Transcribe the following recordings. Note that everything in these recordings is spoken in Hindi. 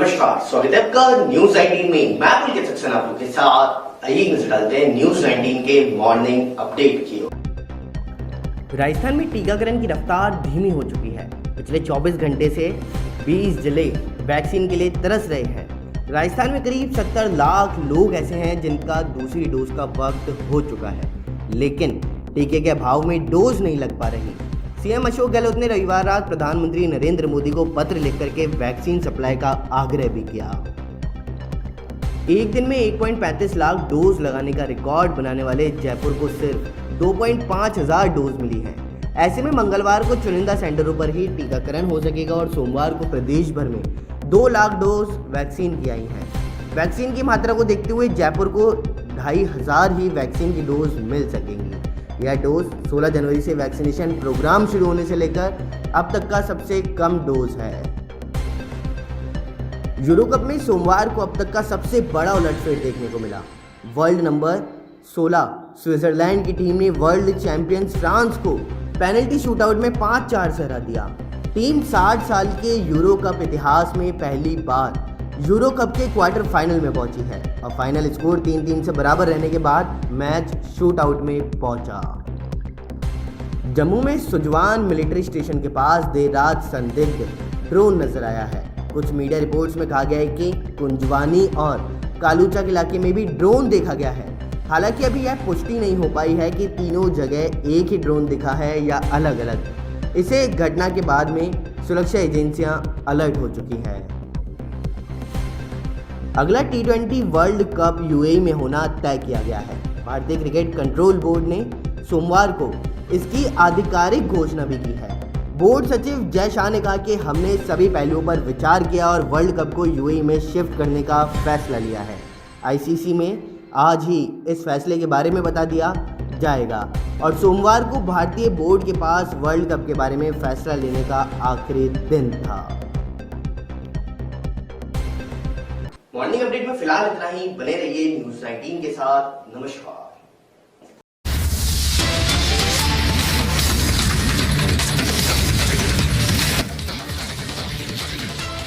नमस्कार, स्वागत है आपका न्यूज 19 में। मैं पुलकित सक्सेना आप लोग के साथ। आइए नजर डालते हैं न्यूज 19 के मॉर्निंग अपडेट की ओर। राजस्थान में टीकाकरण की रफ्तार धीमी हो चुकी है। पिछले 24 घंटे से 20 जिले वैक्सीन के लिए तरस रहे हैं। राजस्थान में करीब 70 लाख लोग ऐसे हैं जिनका दूसरी डोज का वक्त हो चुका है, लेकिन टीके के अभाव में डोज नहीं लग पा रही। सीएम अशोक गहलोत ने रविवार रात प्रधानमंत्री नरेंद्र मोदी को पत्र लिख करके वैक्सीन सप्लाई का आग्रह भी किया। एक दिन में 1.35 लाख डोज लगाने का रिकॉर्ड बनाने वाले जयपुर को सिर्फ 2.5 हजार डोज मिली है। ऐसे में मंगलवार को चुनिंदा सेंटरों पर ही टीकाकरण हो सकेगा और सोमवार को प्रदेश भर में 2 लाख डोज वैक्सीन की आई हैं। वैक्सीन की मात्रा को देखते हुए जयपुर को 2,500 ही वैक्सीन की डोज मिल सकेंगी। यह डोज 16 जनवरी से वैक्सीनेशन प्रोग्राम शुरू होने से लेकर अब तक का सबसे कम डोज है। यूरो कप में सोमवार को अब तक का सबसे बड़ा उलटफेर देखने को मिला। वर्ल्ड नंबर 16 स्विट्जरलैंड की टीम ने वर्ल्ड चैंपियंस फ्रांस को पेनल्टी शूटआउट में 5-4 से हरा दिया। टीम 60 साल के यूरो कप इतिहास में पहली बार यूरो कप के क्वार्टर फाइनल में पहुंची है और फाइनल स्कोर 3-3 से बराबर रहने के बाद मैच शूट आउट में पहुंचा। जम्मू में सुजवान मिलिट्री स्टेशन के पास देर रात संदिग्ध ड्रोन नजर आया है। कुछ मीडिया रिपोर्ट्स में कहा गया है कि कुंजवानी और कालूचक इलाके में भी ड्रोन देखा गया है। हालांकि अभी यह पुष्टि नहीं हो पाई है कि तीनों जगह एक ही ड्रोन दिखा है या अलग अलग। इसे घटना के बाद में सुरक्षा एजेंसियां अलर्ट हो चुकी हैं। अगला T20 वर्ल्ड कप यूएई में होना तय किया गया है। भारतीय क्रिकेट कंट्रोल बोर्ड ने सोमवार को इसकी आधिकारिक घोषणा भी की है। बोर्ड सचिव जय शाह ने कहा कि हमने सभी पहलुओं पर विचार किया और वर्ल्ड कप को यूएई में शिफ्ट करने का फैसला लिया है। आईसीसी में आज ही इस फैसले के बारे में बता दिया जाएगा और सोमवार को भारतीय बोर्ड के पास वर्ल्ड कप के बारे में फैसला लेने का आखिरी दिन था। मॉर्निंग अपडेट में फिलहाल इतना ही। बने रहिए न्यूज 19 के साथ। नमस्कार।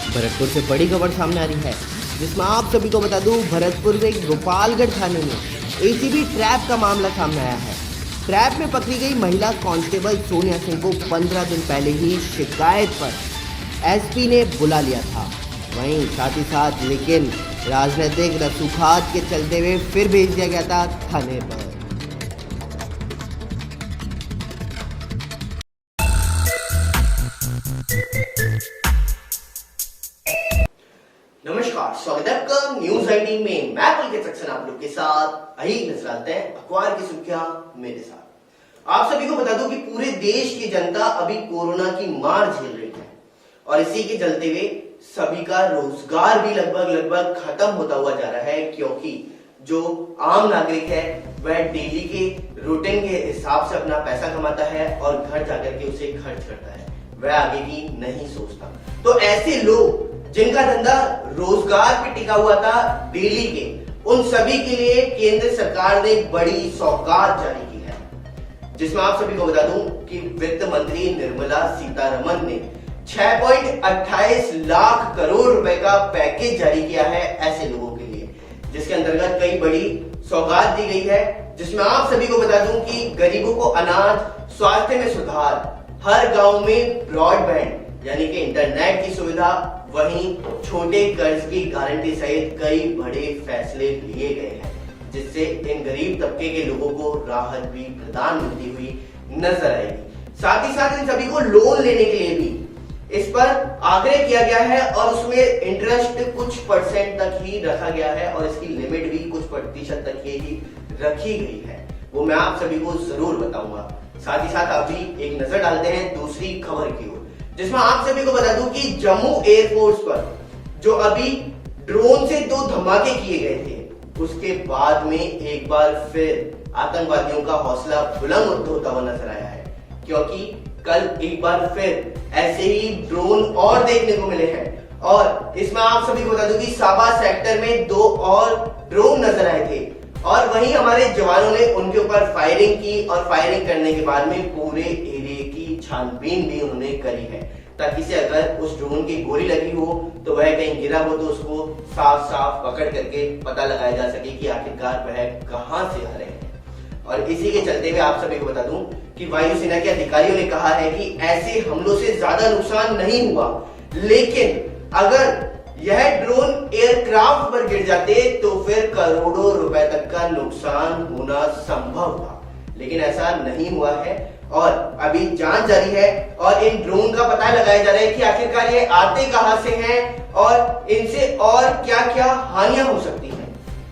भरतपुर से बड़ी खबर सामने आ रही है, जिसमें आप सभी को बता दूं, भरतपुर के गोपालगढ़ थाने में एसीबी ट्रैप का मामला सामने आया है। ट्रैप में पकड़ी गई महिला कांस्टेबल सोनिया सिंह को 15 दिन पहले ही शिकायत पर एसपी ने बुला लिया था। वहीं साथ ही साथ लेकिन राजनीतिक रसूखात के चलते हुए फिर भेज दिया गया था थाने पर। नमस्कार, स्वागत है आपका न्यूज 19 में। मैं पुलकित सक्सेना आप लोग के साथ। आइए नजर डालते हैं अखबार की सुर्खियां मेरे साथ। आप सभी को बता दूं कि पूरे देश की जनता अभी कोरोना की मार झेल रही है और इसी के चलते हुए सभी का रोजगार भी लगभग खत्म होता हुआ जा रहा है, क्योंकि जो आम नागरिक है वह डेली के रूटीन के हिसाब से अपना पैसा कमाता है और घर जाकर के उसे खर्च करता है, वह आगे की नहीं सोचता। तो ऐसे लोग जिनका धंधा रोजगार पे टिका हुआ था डेली के, उन सभी के लिए केंद्र सरकार ने बड़ी सौगात जारी की है, जिसमें आप सभी को बता दूं कि वित्त मंत्री निर्मला सीतारमन ने 6.28 लाख करोड़ रुपए का पैकेज जारी किया है ऐसे लोगों के लिए, जिसके अंतर्गत कई बड़ी सौगात दी गई है। जिसमें आप सभी को बता दूं कि गरीबों को अनाज, स्वास्थ्य में सुधार, हर गांव में ब्रॉडबैंड यानी कि इंटरनेट की सुविधा, वहीं छोटे कर्ज की गारंटी सहित कई बड़े फैसले लिए गए हैं, जिससे इन गरीब तबके के लोगों को राहत भी प्रदान होती हुई नजर आएगी। साथ ही साथ इन सभी को लोन लेने के लिए भी इस पर आग्रह किया गया है और उसमें इंटरेस्ट कुछ परसेंट तक ही रखा गया है और इसकी लिमिट भी कुछ प्रतिशत तक ही रखी गई है। वो मैं आप सभी को जरूर बताऊंगा। साथ ही साथ अभी एक नजर डालते हैं दूसरी खबर की ओर, जिसमें आप सभी को बता दूं कि जम्मू एयरफोर्स पर जो अभी ड्रोन से 2 धमाके किए गए थे, उसके बाद में एक बार फिर आतंकवादियों का हौसला बुलंद होता हुआ नजर आया है, क्योंकि कल एक बार फिर ऐसे ही ड्रोन और देखने को मिले हैं। और इसमें आप सभी को बता दूं कि साबा सेक्टर में 2 और ड्रोन नजर आए थे और वहीं हमारे जवानों ने उनके ऊपर फायरिंग की और फायरिंग करने के बाद में पूरे एरिया की छानबीन भी उन्होंने करी है, ताकि से अगर उस ड्रोन की गोली लगी हो तो वह कहीं गिरा हो तो उसको साफ साफ पकड़ करके पता लगाया जा सके कि आखिरकार वह कहां से आ रहे हैं। और इसी के चलते हुए आप सभी को बता दूं कि वायुसेना के अधिकारियों ने कहा है कि ऐसे हमलों से ज्यादा नुकसान नहीं हुआ, लेकिन अगर यह ड्रोन एयरक्राफ्ट पर गिर जाते तो फिर करोड़ों रुपए तक का नुकसान होना संभव था, लेकिन ऐसा नहीं हुआ है। और अभी जांच जारी है और इन ड्रोन का पता लगाया जा रहा है कि आखिरकार ये आते कहां से हैं और इनसे और क्या क्या हानियां हो सकती हैं।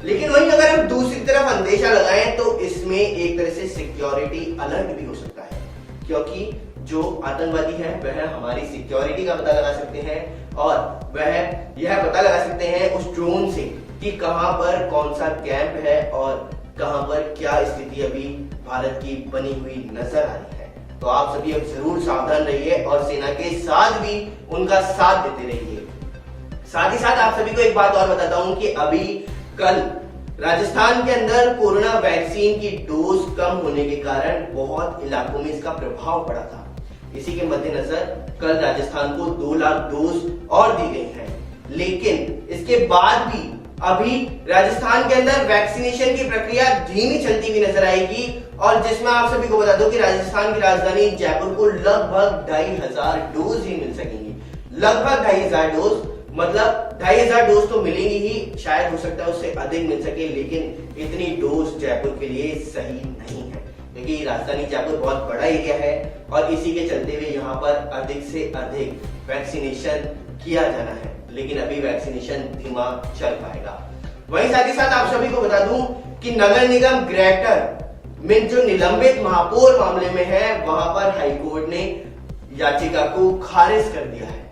लेकिन वहीं अगर हम दूसरी तरफ अंदेशा लगाएं तो इसमें एक तरह से सिक्योरिटी अलर्ट भी हो सकता है, क्योंकि जो आतंकवादी है वह हमारी सिक्योरिटी का पता लगा सकते हैं और वह यह पता लगा सकते हैं उस ड्रोन से कि कहां पर कौन सा कैंप है और कहां पर क्या स्थिति अभी भारत की बनी हुई नजर आ रही है। तो आप सभी अब जरूर सावधान रहिए और सेना के साथ भी उनका साथ देते रहिए। साथ ही साथ आप सभी को एक बात और बताता हूं कि अभी कल राजस्थान के अंदर कोरोना वैक्सीन की डोज कम होने के कारण बहुत इलाकों में इसका प्रभाव पड़ा था। इसी के मद्देनजर कल राजस्थान को 2 लाख डोज और दी गई हैं, लेकिन इसके बाद भी अभी राजस्थान के अंदर वैक्सीनेशन की प्रक्रिया धीमी चलती हुई नजर आएगी। और जिसमें आप सभी को बता दूं कि राजस्थान की राजधानी जयपुर को लगभग 2500 डोज ही मिल सकेंगी। लगभग 2500 डोज, मतलब 2500 डोज तो मिलेंगी ही, शायद हो सकता है उससे अधिक मिल सके, लेकिन इतनी डोज जयपुर के लिए सही नहीं है, क्योंकि राजधानी जयपुर बहुत बड़ा एरिया है और इसी के चलते हुए यहाँ पर अधिक से अधिक वैक्सीनेशन किया जाना है, लेकिन अभी वैक्सीनेशन धीमा चल पाएगा। वहीं साथ ही साथ आप सभी को बता दूं कि नगर निगम ग्रेटर में जो निलंबित महापौर मामले में है, वहां पर हाईकोर्ट ने याचिका को खारिज कर दिया है।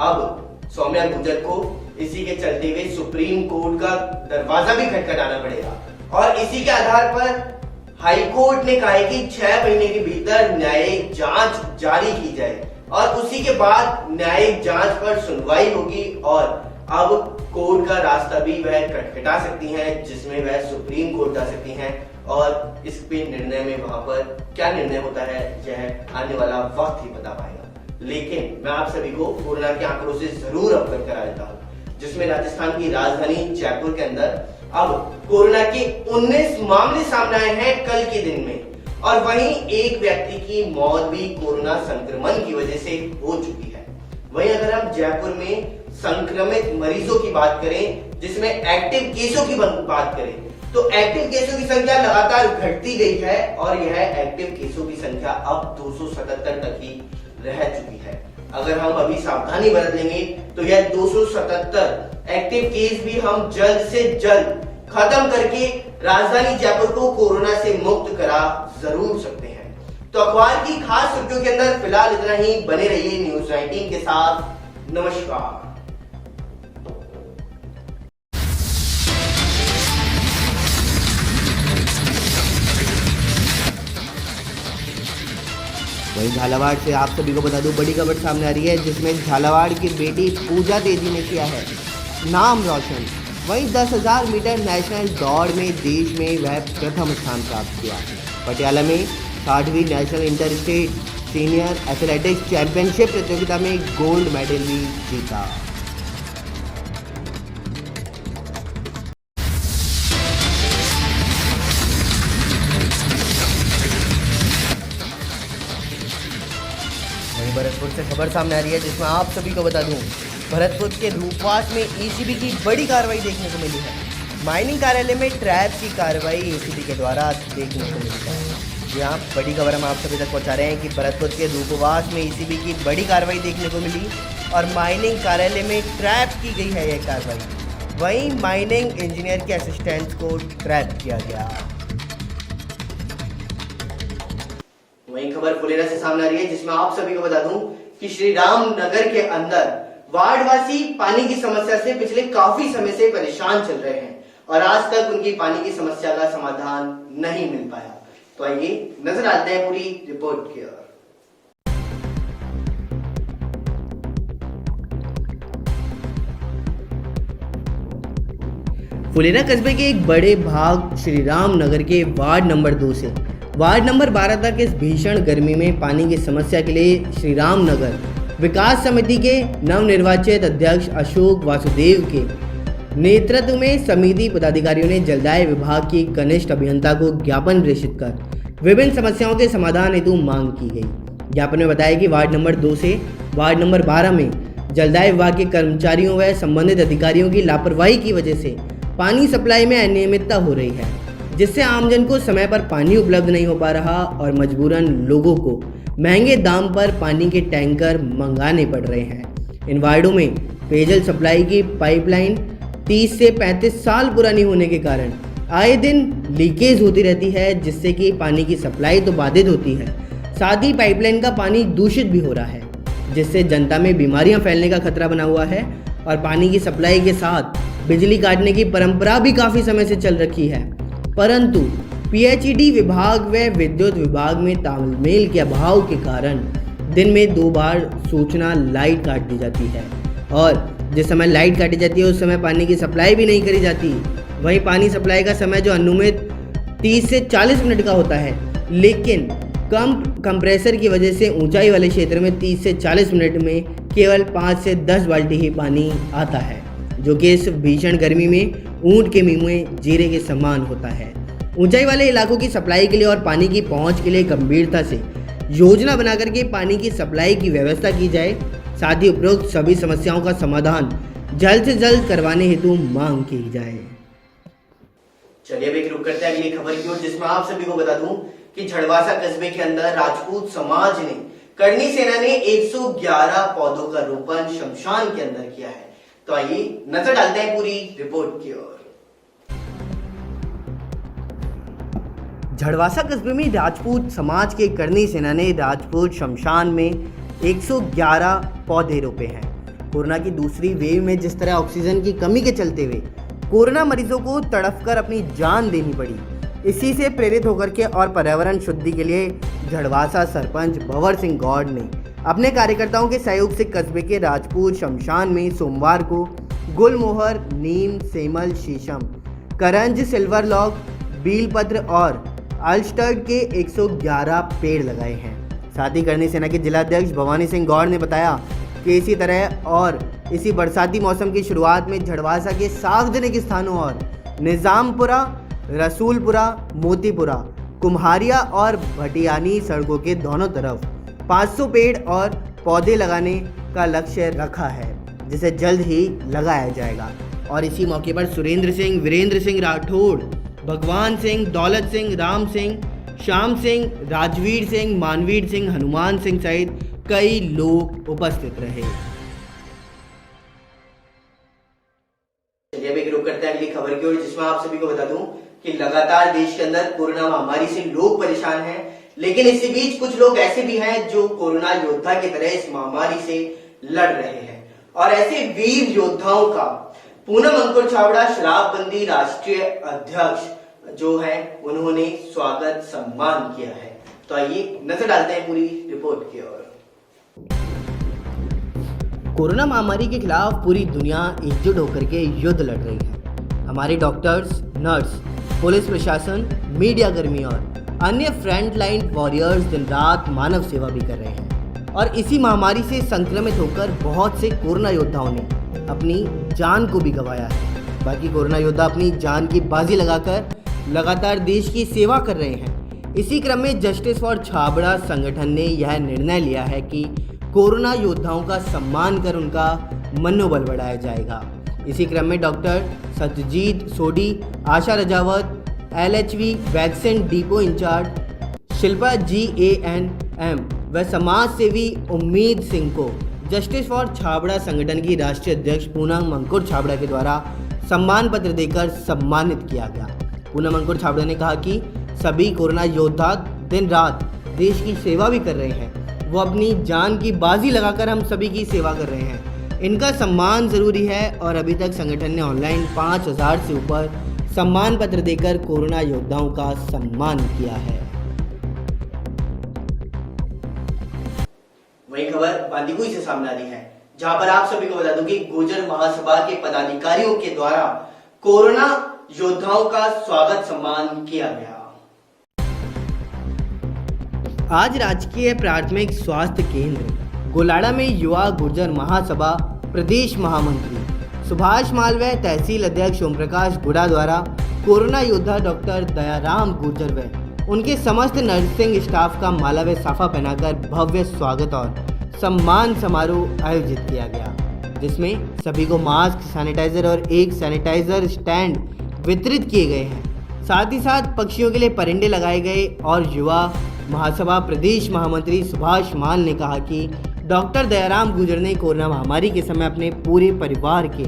अब सौम्या गुर्जर को इसी के चलते हुए सुप्रीम कोर्ट का दरवाजा भी खटखटाना पड़ेगा और इसी के आधार पर हाईकोर्ट ने कहा है कि 6 महीने के भीतर न्यायिक जांच जारी की जाए और उसी के बाद न्यायिक जांच पर सुनवाई होगी और अब कोर्ट का रास्ता भी वह खटखटा सकती हैं, जिसमें वह सुप्रीम कोर्ट जा सकती हैं और इस पे निर्णय में वहां पर क्या निर्णय होता है यह आने वाला वक्त ही बता पाएगा। लेकिन मैं आप सभी को कोरोना के आंकड़ों से जरूर अवगत करा देता हूं, जिसमें राजस्थान की राजधानी जयपुर के अंदर अब कोरोना के 19 मामले सामने आए हैं कल के दिन में, और वहीं एक व्यक्ति की मौत भी कोरोना संक्रमण की वजह से हो चुकी है। वहीं अगर हम जयपुर में संक्रमित मरीजों की बात करें, जिसमें एक्टिव केसों की बात करें, तो एक्टिव केसों की संख्या लगातार घटती गई है और यह एक्टिव केसों की संख्या अब 277 तक ही रह चुकी है। अगर हम अभी सावधानी बरत लेंगे तो यह 277 एक्टिव केस भी हम जल्द से जल्द खत्म करके राजधानी जयपुर को कोरोना से मुक्त करा जरूर सकते हैं। तो अखबार की खास सुर्खियों के अंदर फिलहाल इतना ही। बने रहिए न्यूज़ 19 के साथ। नमस्कार। वहीं झालावाड़ से आप सभी को बता दूं बड़ी खबर सामने आ रही है, जिसमें झालावाड़ की बेटी पूजा तेजी ने किया है नाम रोशन। वहीं 10,000 मीटर नेशनल दौड़ में देश में वह प्रथम स्थान प्राप्त किया। पटियाला में 60वीं national inter state senior athletics championship प्रतियोगिता में गोल्ड मेडल भी जीता। भरतपुर से खबर सामने आ रही है, जिसमें आप सभी को बता दूं भरतपुर के रूपवास में ईसीबी की बड़ी कार्रवाई देखने को मिली है। माइनिंग कार्यालय में ट्रैप की कार्रवाई ईसीबी के द्वारा देखने को मिली है। यहाँ बड़ी खबर हम आप सभी तक पहुँचा रहे हैं कि भरतपुर के रूपवास में ईसीबी की बड़ी कार्रवाई देखने को मिली और माइनिंग कार्यालय में ट्रैप की गई है यह कार्रवाई। वहीं माइनिंग इंजीनियर के असिस्टेंट को ट्रैप किया गया। वहीं खबर फुलेरा से सामने आ रही है, जिसमें आप सभी को बता दूं कि श्री राम नगर के अंदर वार्डवासी पानी की समस्या से पिछले काफी समय से परेशान चल रहे हैं और आज तक उनकी पानी की समस्या का समाधान नहीं मिल पाया। तो आइए नजर आते हैं पूरी रिपोर्ट की ओर। फुलेरा कस्बे के एक बड़े भाग श्री राम नगर के वार्ड नंबर 2 से वार्ड नंबर 12 तक इस भीषण गर्मी में पानी की समस्या के लिए श्री राम नगर विकास समिति के नवनिर्वाचित अध्यक्ष अशोक वासुदेव के नेतृत्व में समिति पदाधिकारियों ने जलदाय विभाग की कनिष्ठ अभियंता को ज्ञापन प्रेषित कर विभिन्न समस्याओं के समाधान हेतु मांग की गई। ज्ञापन में बताया कि वार्ड नंबर 2 से वार्ड नंबर 12 में जलदाय विभाग के कर्मचारियों व संबंधित अधिकारियों की लापरवाही की वजह से पानी सप्लाई में अनियमितता हो रही है, जिससे आमजन को समय पर पानी उपलब्ध नहीं हो पा रहा और मजबूरन लोगों को महंगे दाम पर पानी के टैंकर मंगाने पड़ रहे हैं। इन वार्डों में पेयजल सप्लाई की पाइपलाइन 30 से 35 साल पुरानी होने के कारण आए दिन लीकेज होती रहती है, जिससे कि पानी की सप्लाई तो बाधित होती है, साथ ही पाइपलाइन का पानी दूषित भी हो रहा है, जिससे जनता में बीमारियां फैलने का खतरा बना हुआ है। और पानी की सप्लाई के साथ बिजली काटने की परंपरा भी काफ़ी समय से चल रखी है, परंतु पीएचईडी विभाग व विद्युत विभाग में तालमेल के अभाव के कारण दिन में 2 बार सूचना लाइट काट दी जाती है और जिस समय लाइट काटी जाती है उस समय पानी की सप्लाई भी नहीं करी जाती। वहीं पानी सप्लाई का समय जो अनुमित 30 से 40 मिनट का होता है, लेकिन कम कंप्रेसर की वजह से ऊंचाई वाले क्षेत्र में 30 से 40 मिनट में केवल 5 से 10 बाल्टी ही पानी आता है, जो कि इस भीषण गर्मी में ऊंट के मुंह में जीरे के समान होता है। ऊंचाई वाले इलाकों की सप्लाई के लिए और पानी की पहुंच के लिए गंभीरता से योजना बना करके पानी की सप्लाई की व्यवस्था की जाए, साथ ही उपरोक्त सभी समस्याओं का समाधान जल्द से जल्द करवाने हेतु मांग की जाए। चलिए अब एक रुक करते हैं अगली खबर की ओर, जिसमें आप सभी को बता दूं कि झड़वासा कस्बे के अंदर राजपूत समाज ने करनी सेना ने 111 पौधों का रोपण शमशान के अंदर किया है। तो आइए नजर डालते हैं पूरी रिपोर्ट की ओर। झड़वासा कस्बे में राजपूत समाज के करनी सेना ने राजपूत शमशान में 111 पौधे रोपे हैं। कोरोना की दूसरी वेव में जिस तरह ऑक्सीजन की कमी के चलते हुए कोरोना मरीजों को तड़पकर अपनी जान देनी पड़ी, इसी से प्रेरित होकर के और पर्यावरण शुद्धि के लिए झड़वासा सरपंच भंवर सिंह गौड़ ने अपने कार्यकर्ताओं के सहयोग से कस्बे के राजपूत शमशान में सोमवार को गुलमोहर, नीम, सेमल, शीशम, करंज, सिल्वर लॉक, बीलपत्र और अल्स्टर्ड के 111 पेड़ लगाए हैं। साथ ही करनी सेना के जिलाध्यक्ष भवानी सिंह गौड़ ने बताया कि इसी तरह और इसी बरसाती मौसम की शुरुआत में झड़वासा के सार्वजनिक स्थानों और निजामपुरा, रसूलपुरा, मोतीपुरा, कुम्हारिया और भटियानी सड़कों के दोनों तरफ 500 पेड़ और पौधे लगाने का लक्ष्य रखा है, जिसे जल्द ही लगाया जाएगा। और इसी मौके पर सुरेंद्र सिंह, वीरेंद्र सिंह राठौड़, भगवान सिंह, दौलत सिंह, राम सिंह, श्याम सिंह, राजवीर सिंह, मानवीर सिंह, हनुमान सिंह सहित कई लोग उपस्थित रहे। चलिए अब एक रुक करते हैं अगली खबर की ओर, जिसमें आप सभी को बता दूं कि लगातार देश के अंदर कोरोना महामारी से लोग परेशान हैं, लेकिन इसी बीच कुछ लोग ऐसे भी हैं जो कोरोना योद्धा की तरह इस महामारी से लड़ रहे हैं। और ऐसे वीर योद्धाओं का पूनम अंकुर छाबड़ा शराबबंदी राष्ट्रीय अध्यक्ष जो है उन्होंने स्वागत सम्मान किया है। तो आइए नजर डालते हैं पूरी रिपोर्ट की ओर। कोरोना महामारी के खिलाफ पूरी दुनिया एकजुट होकर के युद्ध लड़ रही है। हमारे डॉक्टर्स, नर्स, पुलिस प्रशासन, मीडिया कर्मी और अन्य फ्रंट लाइन वॉरियर्स दिन रात मानव सेवा भी कर रहे हैं। और इसी महामारी से संक्रमित होकर बहुत से कोरोना योद्धाओं ने अपनी जान को भी गंवाया है। बाकी कोरोना योद्धा अपनी जान की बाजी लगाकर लगातार देश की सेवा कर रहे हैं। इसी क्रम में जस्टिस फॉर छाबड़ा संगठन ने यह निर्णय लिया है कि कोरोना योद्धाओं का सम्मान कर उनका मनोबल बढ़ाया जाएगा। इसी क्रम में doctor Satyajit Sodhi, Asha Rajawat, LHV vaccine depot incharge Shilpa GANM व समाज सेवी उम्मीद सिंह को जस्टिस फॉर छाबड़ा संगठन की राष्ट्रीय अध्यक्ष पूनम अंकुर छाबड़ा के द्वारा सम्मान पत्र देकर सम्मानित किया गया। पूनम अंकुर छाबड़ा ने कहा कि सभी कोरोना योद्धा दिन रात देश की सेवा भी कर रहे हैं। वो अपनी जान की बाजी लगाकर हम सभी की सेवा कर रहे हैं। इनका सम्मान ज़रूरी है और अभी तक संगठन ने ऑनलाइन 5000 से ऊपर सम्मान पत्र देकर कोरोना योद्धाओं का सम्मान किया है। वही खबर बांदीकुई से सामने आ रही है, जहां पर आप सभी को बता दूं कि गुर्जर महासभा के पदाधिकारियों के द्वारा कोरोना योद्धाओं का स्वागत सम्मान किया गया। आज राजकीय प्राथमिक स्वास्थ्य केंद्र गोलाड़ा में युवा गुर्जर महासभा प्रदेश महामंत्री सुभाष मालवीय, तहसील अध्यक्ष ओम प्रकाश गुड़ा द्वारा कोरोना योद्धा डॉक्टर दयाराम गुर्जर व उनके समस्त नर्सिंग स्टाफ का मालावे साफा पहनाकर भव्य स्वागत और सम्मान समारोह आयोजित किया गया, जिसमें सभी को मास्क, सैनिटाइजर और एक सैनिटाइजर स्टैंड वितरित किए गए हैं। साथ ही साथ पक्षियों के लिए परिंदे लगाए गए और युवा महासभा प्रदेश महामंत्री सुभाष माल ने कहा कि डॉक्टर दयाराम गुर्जर ने कोरोना महामारी के समय अपने पूरे परिवार के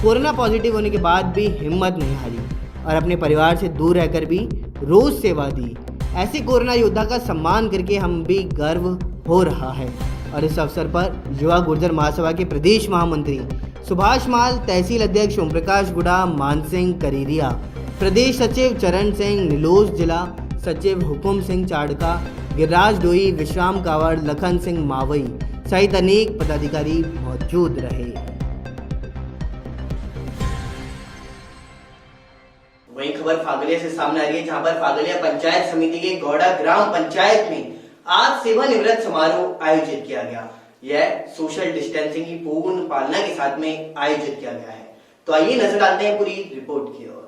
कोरोना पॉजिटिव होने के बाद भी हिम्मत नहीं हारी और अपने परिवार से दूर रहकर भी रोज सेवा दी। ऐसे कोरोना योद्धा का सम्मान करके हम भी गर्व हो रहा है। और इस अवसर पर युवा गुर्जर महासभा के प्रदेश महामंत्री सुभाष माल, तहसील अध्यक्ष ओम प्रकाश गुड़ा, मान सिंह करीरिया, प्रदेश सचिव चरण सिंह नीलोज, जिला सचिव हुकुम सिंह चाड़का, गिरिराज डोई, विश्राम कावड़, लखन सिंह मावई सहित अनेक पदाधिकारी मौजूद रहे। वहीं खबर फागलिया से सामने आ रही है, जहां पर फागलिया पंचायत समिति के गौड़ा ग्राम पंचायत में आज सेवानिवृत्त समारोह आयोजित किया गया। यह सोशल डिस्टेंसिंग की पूर्ण पालना के साथ में आयोजित किया गया है। तो आइए नजर डालते हैं पूरी रिपोर्ट की ओर।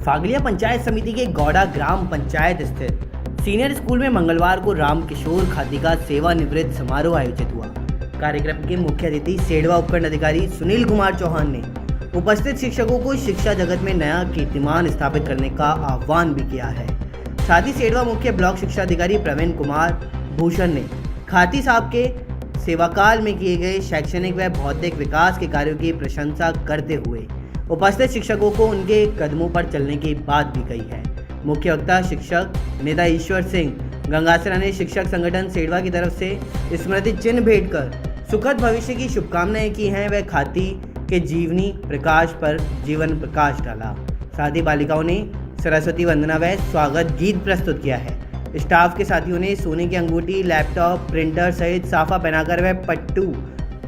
फागलिया पंचायत समिति के गौड़ा ग्राम पंचायत स्थित सीनियर स्कूल में मंगलवार को रामकिशोर खाती का सेवानिवृत्त समारोह आयोजित हुआ। कार्यक्रम के मुख्य अतिथि सेडवा उपखंड अधिकारी सुनील कुमार चौहान ने उपस्थित शिक्षकों को शिक्षा जगत में नया कीर्तिमान स्थापित करने का आह्वान भी किया है। साथ ही सेडवा मुख्य ब्लॉक शिक्षा अधिकारी प्रवीण कुमार भूषण ने खाती साहब के सेवाकाल में किए गए शैक्षणिक व बौद्धिक विकास के कार्यों की प्रशंसा करते हुए उपस्थित शिक्षकों को उनके कदमों पर चलने की बात भी कही है। मुख्य वक्ता शिक्षक नेता ईश्वर सिंह गंगासरा ने शिक्षक संगठन सेडवा की तरफ से स्मृति चिन्ह भेंट कर सुखद भविष्य की शुभकामनाएं की हैं। वह खाती के जीवनी प्रकाश पर जीवन प्रकाश डाला। साथ ही बालिकाओं ने सरस्वती वंदना व स्वागत गीत प्रस्तुत किया है। स्टाफ के साथियों ने सोने की अंगूठी, लैपटॉप, प्रिंटर सहित साफा पहनाकर व पट्टू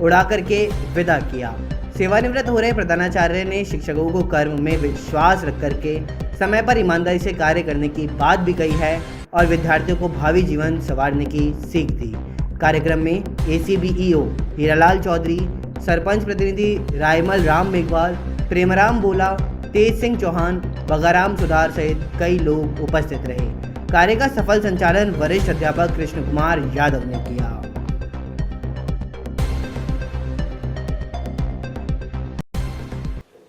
उड़ा करके विदा किया। सेवानिवृत्त हो रहे प्रधानाचार्य ने शिक्षकों को कर्म में विश्वास रख करके समय पर ईमानदारी से कार्य करने की बात भी कही है और विद्यार्थियों को भावी जीवन संवारने की सीख दी। कार्यक्रम में ACBEO हीरालाल चौधरी, सरपंच प्रतिनिधि रायमल राम मेघवाल, प्रेमराम बोला, तेज सिंह चौहान, बगाराम सुधार सहित कई लोग उपस्थित रहे। कार्य का सफल संचालन वरिष्ठ अध्यापक कृष्ण कुमार यादव ने किया।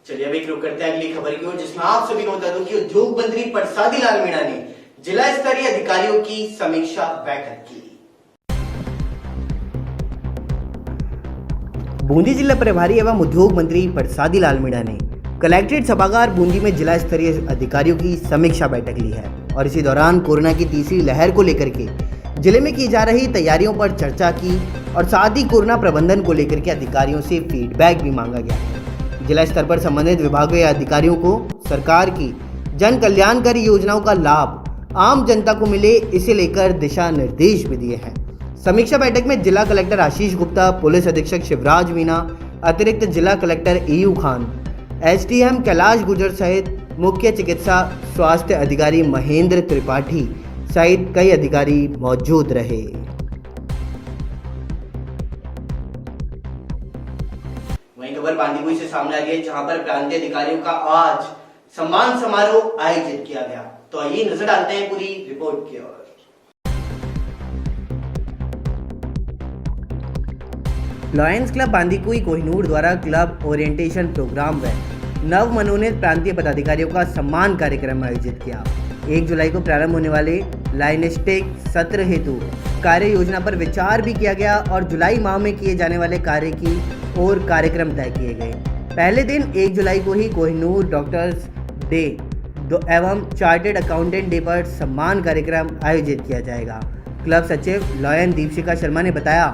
चलिए अभी रुक करते हैं अगली खबर की ओर, जिसमें आप सभी को बता दूं कि उद्योग मंत्री परसादी लाल मीणा ने जिला स्तरीय अधिकारियों की समीक्षा बैठक की। बूंदी जिला प्रभारी एवं उद्योग मंत्री परसादी लाल मीणा ने कलेक्ट्रेट सभागार बूंदी में जिला स्तरीय अधिकारियों की समीक्षा बैठक ली है और इसी दौरान कोरोना की तीसरी लहर को लेकर के जिले में की जा रही तैयारियों पर चर्चा की और साथ ही कोरोना प्रबंधन को लेकर के अधिकारियों से फीडबैक भी मांगा गया है। जिला स्तर पर संबंधित विभागों या अधिकारियों को सरकार की जन कल्याणकारी योजनाओं का लाभ आम जनता को मिले, इसे लेकर दिशा निर्देश भी दिए हैं। समीक्षा बैठक में जिला कलेक्टर आशीष गुप्ता, पुलिस अधीक्षक शिवराज मीणा, अतिरिक्त जिला collector AU Khan, SDM Kailash Gurjar सहित मुख्य चिकित्सा स्वास्थ्य अधिकारी महेंद्र त्रिपाठी सहित कई अधिकारी मौजूद रहे। वहीं खबर बांदीकुई से सामने आ रही है, जहां पर प्रांतीय अधिकारियों का आज सम्मान समारोह आयोजित किया गया। तो आइए नजर डालते हैं पूरी रिपोर्ट की ओर। लॉयंस क्लब बांदीकुई कोहिनूर द्वारा क्लब ओरिएंटेशन प्रोग्राम व नव मनोनीत प्रांतीय पदाधिकारियों का सम्मान कार्यक्रम आयोजित किया। 1 जुलाई को प्रारंभ होने वाले लाइनेस्टिक सत्र हेतु कार्य योजना पर विचार भी किया गया और जुलाई माह में किए जाने वाले कार्य की और कार्यक्रम तय किए गए। पहले दिन 1 जुलाई को ही कोहिनूर डॉक्टर्स डे एवं चार्टेड अकाउंटेंट डे पर सम्मान कार्यक्रम आयोजित किया जाएगा। क्लब सचिव लॉयन दीपशिखा शर्मा ने बताया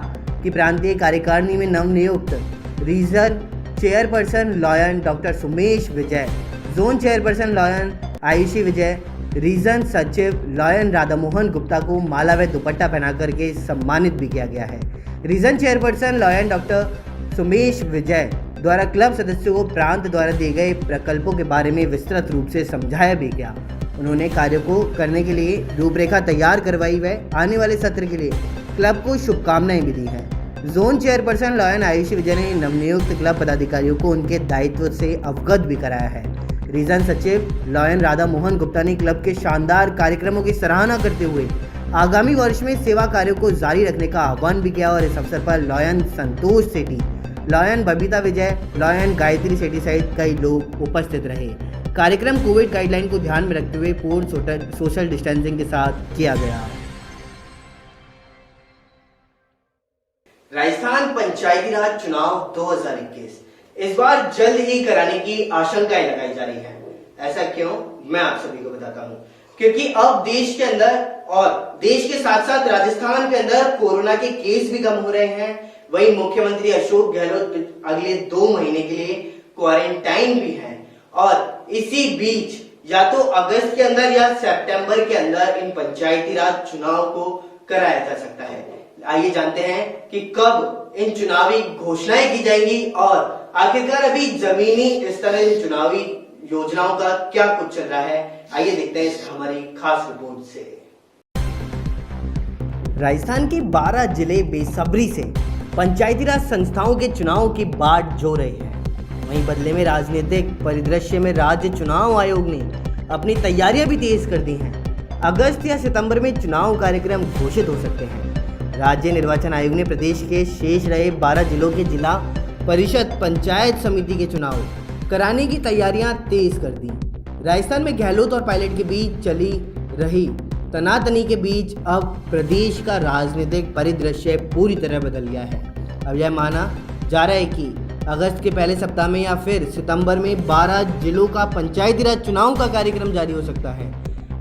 कि प्रांतीय कार्यकारिणी में नवनियुक्त region chairperson lion doctor Sumesh Vijay, zone chairperson lion Ayushi Vijay, region सचिव लॉयन राधामोहन गुप्ता को माला व दुपट्टा पहना करके सम्मानित भी किया गया है। Region chairperson lion doctor Sumesh Vijay द्वारा क्लब सदस्यों को प्रांत द्वारा दिए गए प्रकल्पों के बारे में विस्तृत रूप से समझाया भी गया। उन्होंने कार्यों को करने के लिए रूपरेखा तैयार करवाई व आने वाले सत्र के लिए क्लब को शुभकामनाएं भी दी है। जोन चेयरपर्सन लॉयन आयुषी विजय ने नवनियुक्त क्लब पदाधिकारियों को उनके दायित्व से अवगत भी कराया है। रीजन सचिव लॉयन राधा मोहन गुप्ता ने क्लब के शानदार कार्यक्रमों की सराहना करते हुए आगामी वर्ष में सेवा कार्यों को जारी रखने का आह्वान भी किया और इस अवसर पर लॉयन संतोष सेठी, लॉयन बबीता विजय, लॉयन गायत्री सेठी सहित कई लोग उपस्थित रहे। कार्यक्रम कोविड गाइडलाइन को ध्यान में रखते हुए पूर्ण सोशल डिस्टेंसिंग के साथ किया गया। राजस्थान पंचायती राज चुनाव 2021 इस बार जल्द ही कराने की आशंकाएं लगाई जा रही हैं। ऐसा क्यों, मैं आप सभी को बताता हूं। क्योंकि अब देश के अंदर और देश के साथ साथ राजस्थान के अंदर कोरोना के केस भी कम हो रहे हैं। वहीं मुख्यमंत्री अशोक गहलोत अगले 2 महीने के लिए क्वारंटाइन भी हैं और इसी बीच या तो अगस्त के अंदर या सितंबर के अंदर इन पंचायती राज चुनाव को कराया जा सकता है। आइए जानते हैं कि कब इन चुनावी घोषणाएं की जाएंगी और आखिरकार अभी जमीनी स्तर इन चुनावी योजनाओं का क्या कुछ चल रहा है। आइए देखते हैं इस हमारी खास रिपोर्ट से। राजस्थान के 12 जिले बेसब्री से पंचायती राज संस्थाओं के चुनाव की बाट जो रहे हैं। वहीं बदले में राजनीतिक परिदृश्य में राज्य चुनाव आयोग ने अपनी तैयारियां भी तेज कर दी हैं। अगस्त या सितंबर में चुनाव कार्यक्रम घोषित हो सकते हैं। राज्य निर्वाचन आयोग ने प्रदेश के शेष रहे 12 जिलों के जिला परिषद पंचायत समिति के चुनाव कराने की तैयारियां तेज कर दी। राजस्थान में गहलोत और पायलट के बीच चली रही तनातनी के बीच अब प्रदेश का राजनीतिक परिदृश्य पूरी तरह बदल गया है। अब यह माना जा रहा है कि अगस्त के पहले सप्ताह में या फिर सितंबर में 12 जिलों का पंचायती राज चुनाव का कार्यक्रम जारी हो सकता है।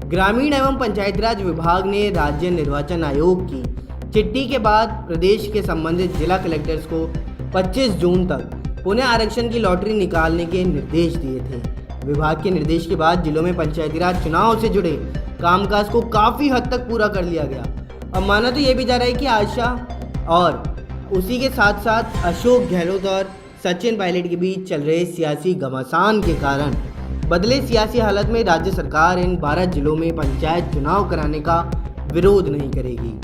ग्रामीण एवं पंचायती राज विभाग ने राज्य निर्वाचन आयोग की चिट्ठी के बाद प्रदेश के संबंधित जिला कलेक्टर्स को 25 जून तक पुनः आरक्षण की लॉटरी निकालने के निर्देश दिए थे। विभाग के निर्देश के बाद जिलों में पंचायती राज चुनाव से जुड़े कामकाज को काफ़ी हद तक पूरा कर लिया गया। अब माना तो ये भी जा रहा है कि आशा और उसी के साथ साथ अशोक गहलोत और सचिन पायलट के बीच चल रहे सियासी घमासान के कारण बदले सियासी हालत में राज्य सरकार इन 12 जिलों में पंचायत चुनाव कराने का विरोध नहीं करेगी।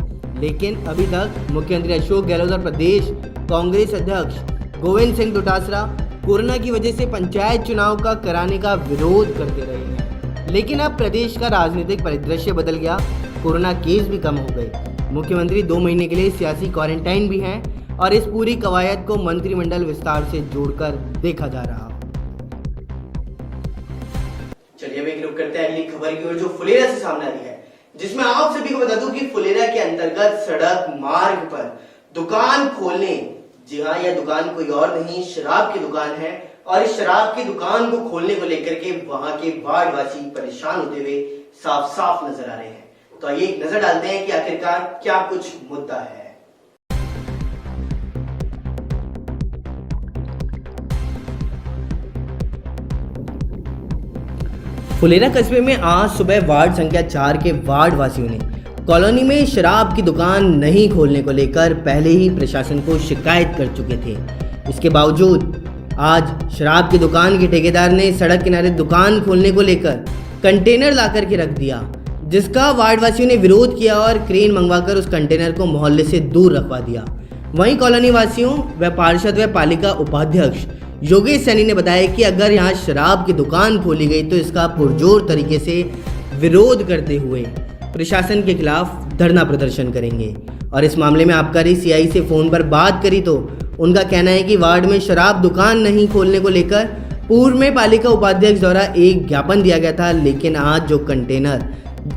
लेकिन अभी तक मुख्यमंत्री अशोक गहलोत और प्रदेश कांग्रेस अध्यक्ष गोविंद सिंह डोटासरा कोरोना की वजह से पंचायत चुनाव का कराने का विरोध करते रहे हैं। लेकिन अब प्रदेश का राजनीतिक परिदृश्य बदल गया, कोरोना केस भी कम हो गए। मुख्यमंत्री 2 महीने के लिए सियासी क्वारंटाइन भी हैं और इस पूरी कवायद को मंत्रिमंडल विस्तार से जोड़कर देखा जा रहा। चलिए अब एक रुख करते हैं अगली खबर की ओर जो फुलेरा से सामने आ रही है, जिसमें आप सभी को बता दूं कि फुलेरा के अंतर्गत सड़क मार्ग पर दुकान खोलने, जी हाँ, यह दुकान कोई और नहीं शराब की दुकान है और इस शराब की दुकान को खोलने को लेकर के वहां के वार्डवासी परेशान होते हुए साफ साफ नजर आ रहे हैं। तो आइए एक नजर डालते हैं कि आखिरकार क्या कुछ मुद्दा है। फुलेरा कस्बे में आज सुबह वार्ड संख्या 4 के वार्ड वासियों ने कॉलोनी में शराब की दुकान नहीं खोलने को लेकर पहले ही प्रशासन को शिकायत कर चुके थे। इसके बावजूद आज शराब की दुकान के ठेकेदार ने सड़क किनारे दुकान खोलने को लेकर कंटेनर ला करके रख दिया, जिसका वार्ड वासियों ने विरोध किया और क्रेन मंगवाकर उस कंटेनर को मोहल्ले से दूर रखवा दिया। वहीं कॉलोनी वासियों व पार्षद व पालिका उपाध्यक्ष योगेश सैनी ने बताया कि अगर यहाँ शराब की दुकान खोली गई तो इसका पुरजोर तरीके से विरोध करते हुए प्रशासन के खिलाफ धरना प्रदर्शन करेंगे। और इस मामले में आबकारी सीआई से फ़ोन पर बात करी तो उनका कहना है कि वार्ड में शराब दुकान नहीं खोलने को लेकर पूर्व में पालिका उपाध्यक्ष द्वारा एक ज्ञापन दिया गया था, लेकिन आज जो कंटेनर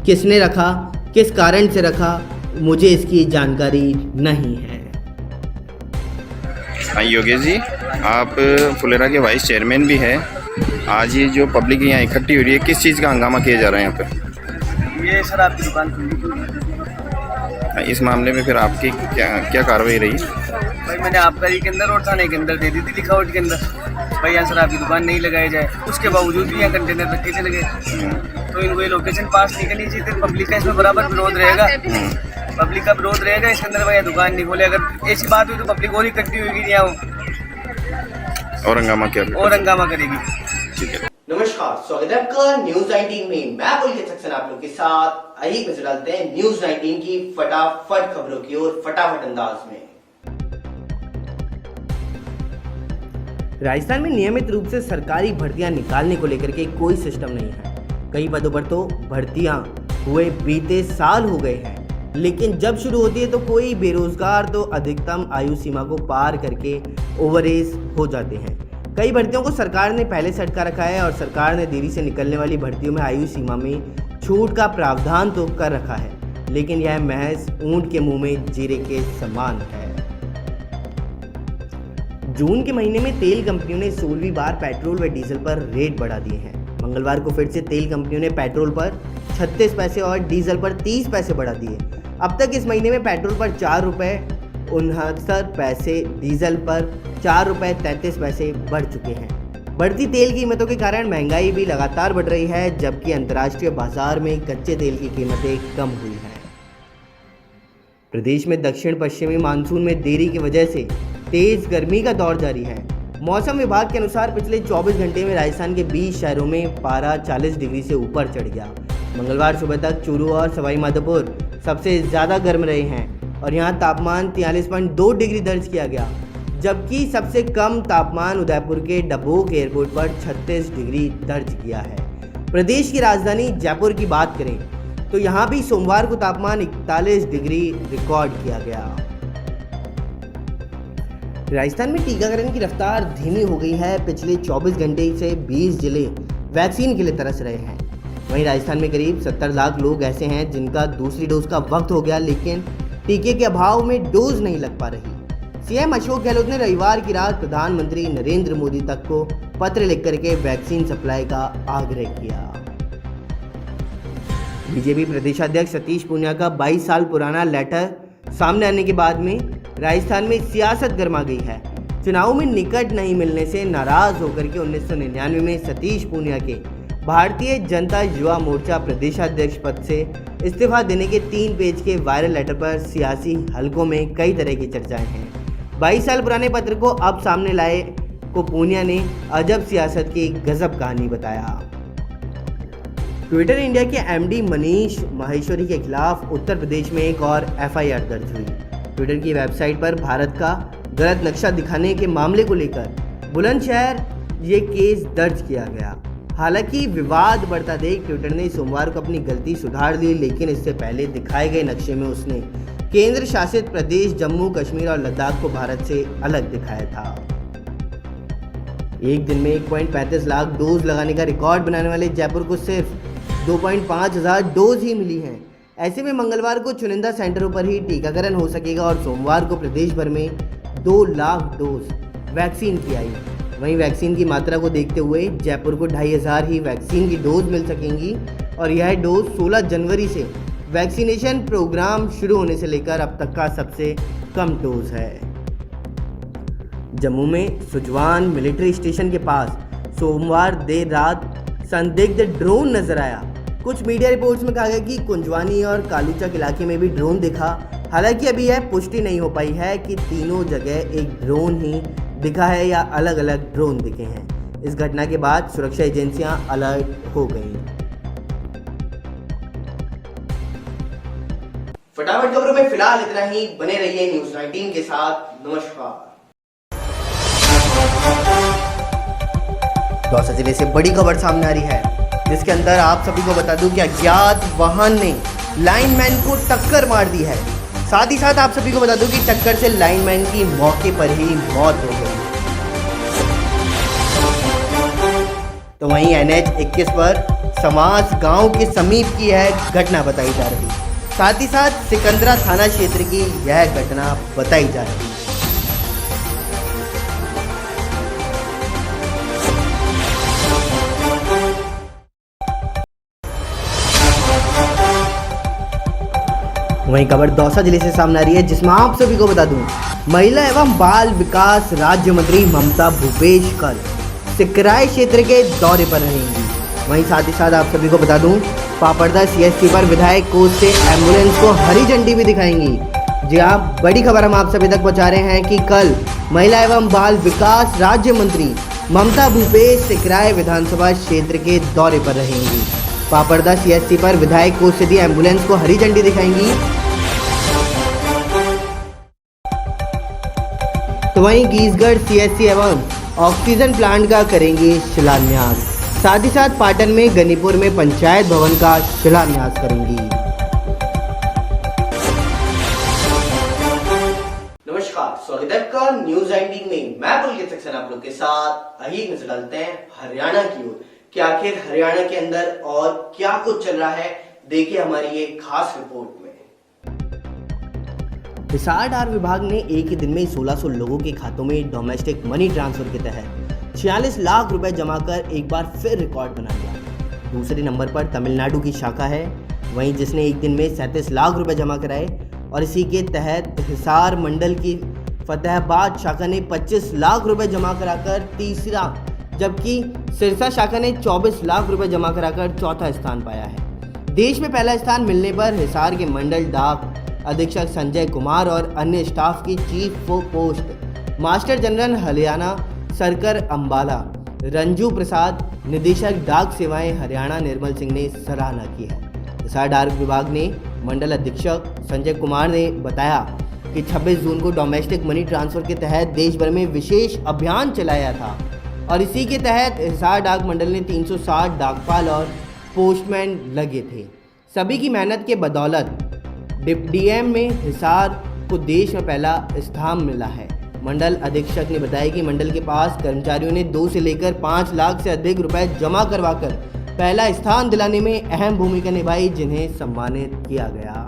किसने रखा, किस कारण से रखा, मुझे इसकी जानकारी नहीं है। योगेश जी, आप फुलेरा के वाइस चेयरमैन भी हैं। आज ये जो पब्लिक यहाँ इकट्ठी हो रही है, किस चीज़ का हंगामा किया जा रहा है यहाँ पे? ये शराब की दुकान खुली। इस मामले में फिर आपकी क्या कार्रवाई रही? भाई मैंने आबकारी के अंदर और थाने के अंदर दे दी थी लिखावट के अंदर, भाई यहाँ शराब की दुकान नहीं लगाई जाए। उसके बावजूद भी यहाँ कंटेनर रख के चले गए। तो इनको ये लोकेशन पास नहीं करनी चाहिए थी। पब्लिक का इसमें बराबर विरोध रहेगा, पब्लिक का विरोध रहेगा इसके अंदर। भाई दुकान नहीं खोले, अगर ऐसी बात हुई तो पब्लिक और इकट्ठी होगी यहाँ और हंगामा करेगी। ठीक है। नमस्कार। नमस्कार, स्वागत है आपका न्यूज 19 में। मैं पुलकित सक्सेना आप लोग के साथ। आइए नजर डालते हैं न्यूज 19 की फटाफट खबरों की ओर फटाफट अंदाज में। राजस्थान में नियमित रूप से सरकारी भर्तियां निकालने को लेकर के कोई सिस्टम नहीं है। कई पदों पर तो भर्तियां हुए बीते साल हो गए हैं, लेकिन जब शुरू होती है तो कोई बेरोजगार तो अधिकतम आयु सीमा को पार करके ओवरएज हो जाते हैं। कई भर्तियों को सरकार ने पहले से अटका रखा है और सरकार ने देरी से निकलने वाली भर्तियों में आयु सीमा में छूट का प्रावधान तो कर रखा है, लेकिन यह महज ऊंट के मुंह में जीरे के समान है। जून के महीने में तेल कंपनियों ने 16वीं बार पेट्रोल व डीजल पर रेट बढ़ा दिए हैं। मंगलवार को फिर से तेल कंपनियों ने पेट्रोल पर 36 पैसे और डीजल पर 30 पैसे बढ़ा दिए। अब तक इस महीने में पेट्रोल पर 4 रुपये 69 पैसे, डीजल पर 4 रुपये 33 पैसे बढ़ चुके हैं। बढ़ती तेल कीमतों के कारण महंगाई भी लगातार बढ़ रही है, जबकि अंतर्राष्ट्रीय बाजार में कच्चे तेल की कीमतें कम हुई हैं। प्रदेश में दक्षिण पश्चिमी मानसून में देरी की वजह से तेज गर्मी का दौर जारी है। मौसम विभाग के अनुसार पिछले 24 घंटे में राजस्थान के 20 शहरों में पारा 40 डिग्री से ऊपर चढ़ गया। मंगलवार सुबह तक चूरू और सवाई माधोपुर सबसे ज़्यादा गर्म रहे हैं और यहां तापमान 43.2 डिग्री दर्ज किया गया, जबकि सबसे कम तापमान उदयपुर के डबोक एयरपोर्ट पर 36 डिग्री दर्ज किया है। प्रदेश की राजधानी जयपुर की बात करें तो यहां भी सोमवार को तापमान 41 डिग्री रिकॉर्ड किया गया। राजस्थान में टीकाकरण की रफ्तार धीमी हो गई है। पिछले 24 घंटे से 20 जिले वैक्सीन के लिए तरस रहे हैं। वहीं राजस्थान में करीब 70 लाख लोग ऐसे हैं जिनका दूसरी डोज का वक्त हो गया, लेकिन टीके के अभाव में डोज नहीं लग पा रही। सीएम अशोक गहलोत ने रविवार की रात प्रधानमंत्री नरेंद्र मोदी तक को पत्र लिख करके वैक्सीन सप्लाई का आग्रह किया। बीजेपी प्रदेशाध्यक्ष सतीश पूनिया का 22 साल पुराना लेटर सामने आने के बाद में राजस्थान में सियासत गर्मा गई है। चुनाव में निकट नहीं मिलने से नाराज होकर के 1999 में सतीश पूनिया के भारतीय जनता युवा मोर्चा प्रदेशाध्यक्ष पद से इस्तीफा देने के 3 पेज के वायरल लेटर पर सियासी हलकों में कई तरह की चर्चाएं हैं। 22 साल पुराने पत्र को अब सामने लाए को पूनिया ने अजब सियासत की गजब कहानी बताया। ट्विटर इंडिया के एमडी मनीष माहेश्वरी के खिलाफ उत्तर प्रदेश में एक और एफआईआर दर्ज हुई। ट्विटर की वेबसाइट पर भारत का गलत नक्शा दिखाने के मामले को लेकर बुलंदशहर ये केस दर्ज किया गया। हालांकि विवाद बढ़ता देख ट्विटर ने सोमवार को अपनी गलती सुधार ली, लेकिन इससे पहले दिखाए गए नक्शे में उसने केंद्र शासित प्रदेश जम्मू कश्मीर और लद्दाख को भारत से अलग दिखाया था। एक दिन में 1.35 लाख डोज लगाने का रिकॉर्ड बनाने वाले जयपुर को सिर्फ 2.5 हजार डोज ही मिली हैं। ऐसे में मंगलवार को चुनिंदा सेंटरों पर ही टीकाकरण हो सकेगा और सोमवार को प्रदेश भर में 2 लाख डोज वैक्सीन की आई। वहीं वैक्सीन की मात्रा को देखते हुए जयपुर को 2500 ही वैक्सीन की डोज मिल सकेंगी और यह डोज 16 जनवरी से वैक्सीनेशन प्रोग्राम शुरू होने से लेकर अब तक का सबसे कम डोज है। जम्मू में सुजवान मिलिट्री स्टेशन के पास सोमवार देर रात संदिग्ध ड्रोन नजर आया। कुछ मीडिया रिपोर्ट्स में कहा गया कि कुंजवानी और कालूचक इलाके में भी ड्रोन दिखा। हालांकि अभी यह पुष्टि नहीं हो पाई है कि तीनों जगह एक ड्रोन ही दिखा है या अलग अलग ड्रोन दिखे हैं। इस घटना के बाद सुरक्षा एजेंसियां अलर्ट हो गईं। फटाफट खबरों में फिलहाल इतना ही। बने रहिए न्यूज 19 के साथ। नमस्कार। दौसा जिले से बड़ी खबर सामने आ रही है, जिसके अंदर आप सभी को बता दूं कि अज्ञात वाहन ने लाइनमैन को टक्कर मार दी है। साथ ही साथ आप सभी को बता दूं कि टक्कर से लाइनमैन की मौके पर ही मौत हो गई। तो वहीं NH 21 पर समाज गांव के समीप की यह घटना बताई जा रही है। साथ ही साथ सिकंदरा थाना क्षेत्र की यह घटना बताई जा रही है। वहीं खबर दौसा जिले से सामने आ रही है, जिसमें आप सभी को बता दूं महिला एवं बाल विकास राज्य मंत्री ममता भूपेश कल सिकराय क्षेत्र के दौरे पर रहेंगी। वहीं साथ ही साथ आप सभी को बता दूं पापड़दा CSC पर विधायक कोच से एम्बुलेंस को हरी झंडी भी दिखाएंगी। जी हाँ, बड़ी खबर हम आप सभी तक पहुंचा रहे हैं कि कल महिला एवं बाल विकास राज्य मंत्री ममता भूपेश सिकराय विधानसभा क्षेत्र के दौरे पर रहेंगी। पापड़दा सीएससी पर विधायक कोष से दी एम्बुलेंस को हरी झंडी दिखाएंगी। तो वहीं गीसगढ़ सीएससी एवं ऑक्सीजन प्लांट का करेंगे शिलान्यास। साथ ही साथ पाटन में गनीपुर में पंचायत भवन का शिलान्यास करेंगी। नमस्कार, स्वागत है आपका न्यूज 19 में। मैं पुलकित सक्सेना आप लोग के साथ। आइए नजर डालते हैं हरियाणा की ओर कि आखिर हरियाणा के अंदर और क्या कुछ चल रहा है। देखिए हमारी ये खास रिपोर्ट में। हिसार डाक विभाग ने एक ही दिन में 1600 लोगों के खातों में डोमेस्टिक मनी ट्रांसफर के तहत 46 लाख रुपए जमा कर एक बार फिर रिकॉर्ड बना लिया। दूसरे नंबर पर तमिलनाडु की शाखा है, वहीं जिसने एक दिन में 37 लाख रुपए जमा कराए। और इसी के तहत हिसार मंडल की फतेहाबाद शाखा ने 25 लाख रुपए जमा कराकर तीसरा, जबकि सिरसा शाखा ने 24 लाख रुपए जमा कराकर चौथा स्थान पाया है। देश में पहला स्थान मिलने पर हिसार के मंडल डाक अधीक्षक संजय कुमार और अन्य स्टाफ की chief post master general Haryana सरकर अंबाला, रंजू प्रसाद, निदेशक डाक सेवाएं हरियाणा निर्मल सिंह ने सराहना की है। हिसार डाक विभाग ने मंडल अधीक्षक संजय कुमार ने बताया कि 26 जून को डोमेस्टिक मनी ट्रांसफर के तहत देश भर में विशेष अभियान चलाया था और इसी के तहत हिसार डाक मंडल ने 360 डाकपाल और पोस्टमैन लगे थे। सभी की मेहनत के बदौलत डीएम में हिसार को देश में पहला स्थान मिला है। मंडल अधीक्षक ने बताया कि मंडल के पास कर्मचारियों ने 2 से लेकर 5 लाख से अधिक रुपए जमा करवाकर पहला स्थान दिलाने में अहम भूमिका निभाई, जिन्हें सम्मानित किया गया।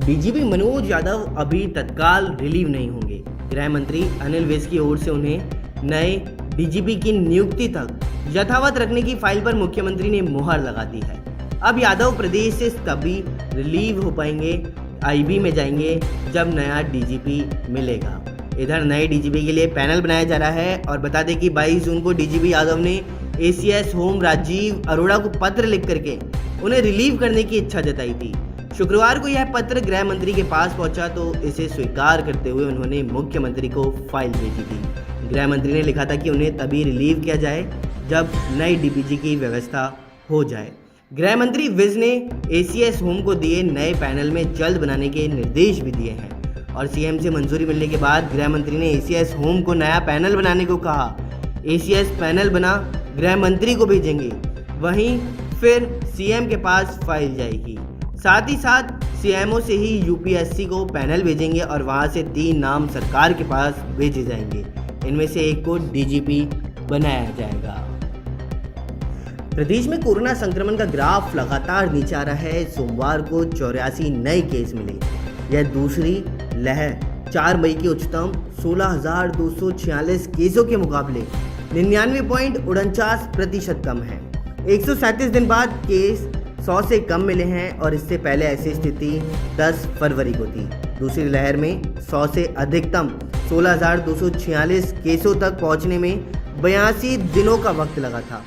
डीजीपी मनोज यादव अभी तत्काल रिलीव नहीं होंगे। गृह मंत्री अनिल विज की ओर से उन्हें नए डीजीपी की नियुक्ति तक यथावत रखने की फाइल पर मुख्यमंत्री ने मुहर लगा दी है। अब यादव प्रदेश से तभी रिलीव हो पाएंगे, आईबी में जाएंगे जब नया डीजीपी मिलेगा। इधर नए डीजीपी के लिए पैनल बनाया जा रहा है और बता दें कि 22 जून को डीजीपी यादव ने एसीएस होम राजीव अरोड़ा को पत्र लिख करके उन्हें रिलीव करने की इच्छा जताई थी। शुक्रवार को यह पत्र गृह मंत्री के पास पहुंचा तो इसे स्वीकार करते हुए उन्होंने मुख्यमंत्री को फाइल भेजी थी। गृह मंत्री ने लिखा था कि उन्हें तभी रिलीव किया जाए जब नई डीपीजी की व्यवस्था हो जाए। गृह मंत्री विज ने एसीएस होम को दिए नए पैनल में जल्द बनाने के निर्देश भी दिए हैं और सीएम से मंजूरी मिलने के बाद गृह मंत्री ने एसीएस होम को नया पैनल बनाने को कहा। एसीएस पैनल बना गृह मंत्री को भेजेंगे, वहीं फिर सीएम के पास फाइल जाएगी। साथ ही साथ सीएमओ से ही यूपीएससी को पैनल भेजेंगे और वहां से 3 नाम सरकार के पास भेजे जाएंगे। इनमें से एक को डीजीपी बनाया जाएगा। प्रदेश में कोरोना संक्रमण का ग्राफ लगातार नीचे आ रहा है। सोमवार को 84 नए केस मिले। यह दूसरी लहर 4 मई की उच्चतम 16,246 केसों के मुकाबले 99.49% कम है। 137 दिन बाद केस 100 से कम मिले हैं और इससे पहले ऐसी स्थिति 10 फरवरी को थी। दूसरी लहर में 100 से अधिकतम 16,246 केसों तक पहुंचने में 82 दिनों का वक्त लगा था।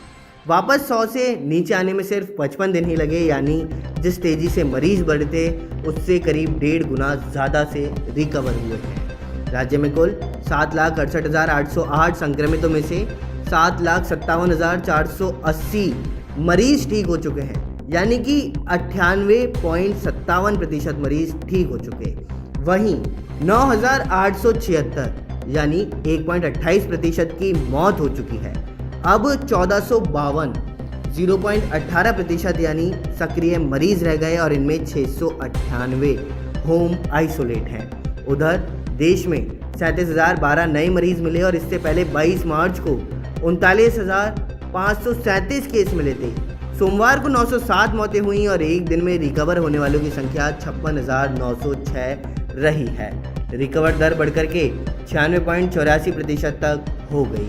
वापस 100 से नीचे आने में सिर्फ 55 दिन ही लगे, यानी जिस तेजी से मरीज बढ़े थे उससे करीब 1.5 गुना ज़्यादा से रिकवर हुए हैं। राज्य में कुल 7,68,808 संक्रमितों में से 7,57,480 मरीज ठीक हो चुके हैं, यानी कि 98.57% मरीज ठीक हो चुके। वहीं 9,876 यानी 1.28% की मौत हो चुकी है। अब 1452 0.18% यानी सक्रिय मरीज रह गए और इनमें 698 होम आइसोलेट हैं। उधर देश में 37,012 नए मरीज मिले और इससे पहले 22 मार्च को 39,537 केस मिले थे। सोमवार को 907 मौतें हुई और एक दिन में रिकवर होने वालों की संख्या 56,906 रही है। रिकवर दर बढ़कर के 96.84% तक हो गई।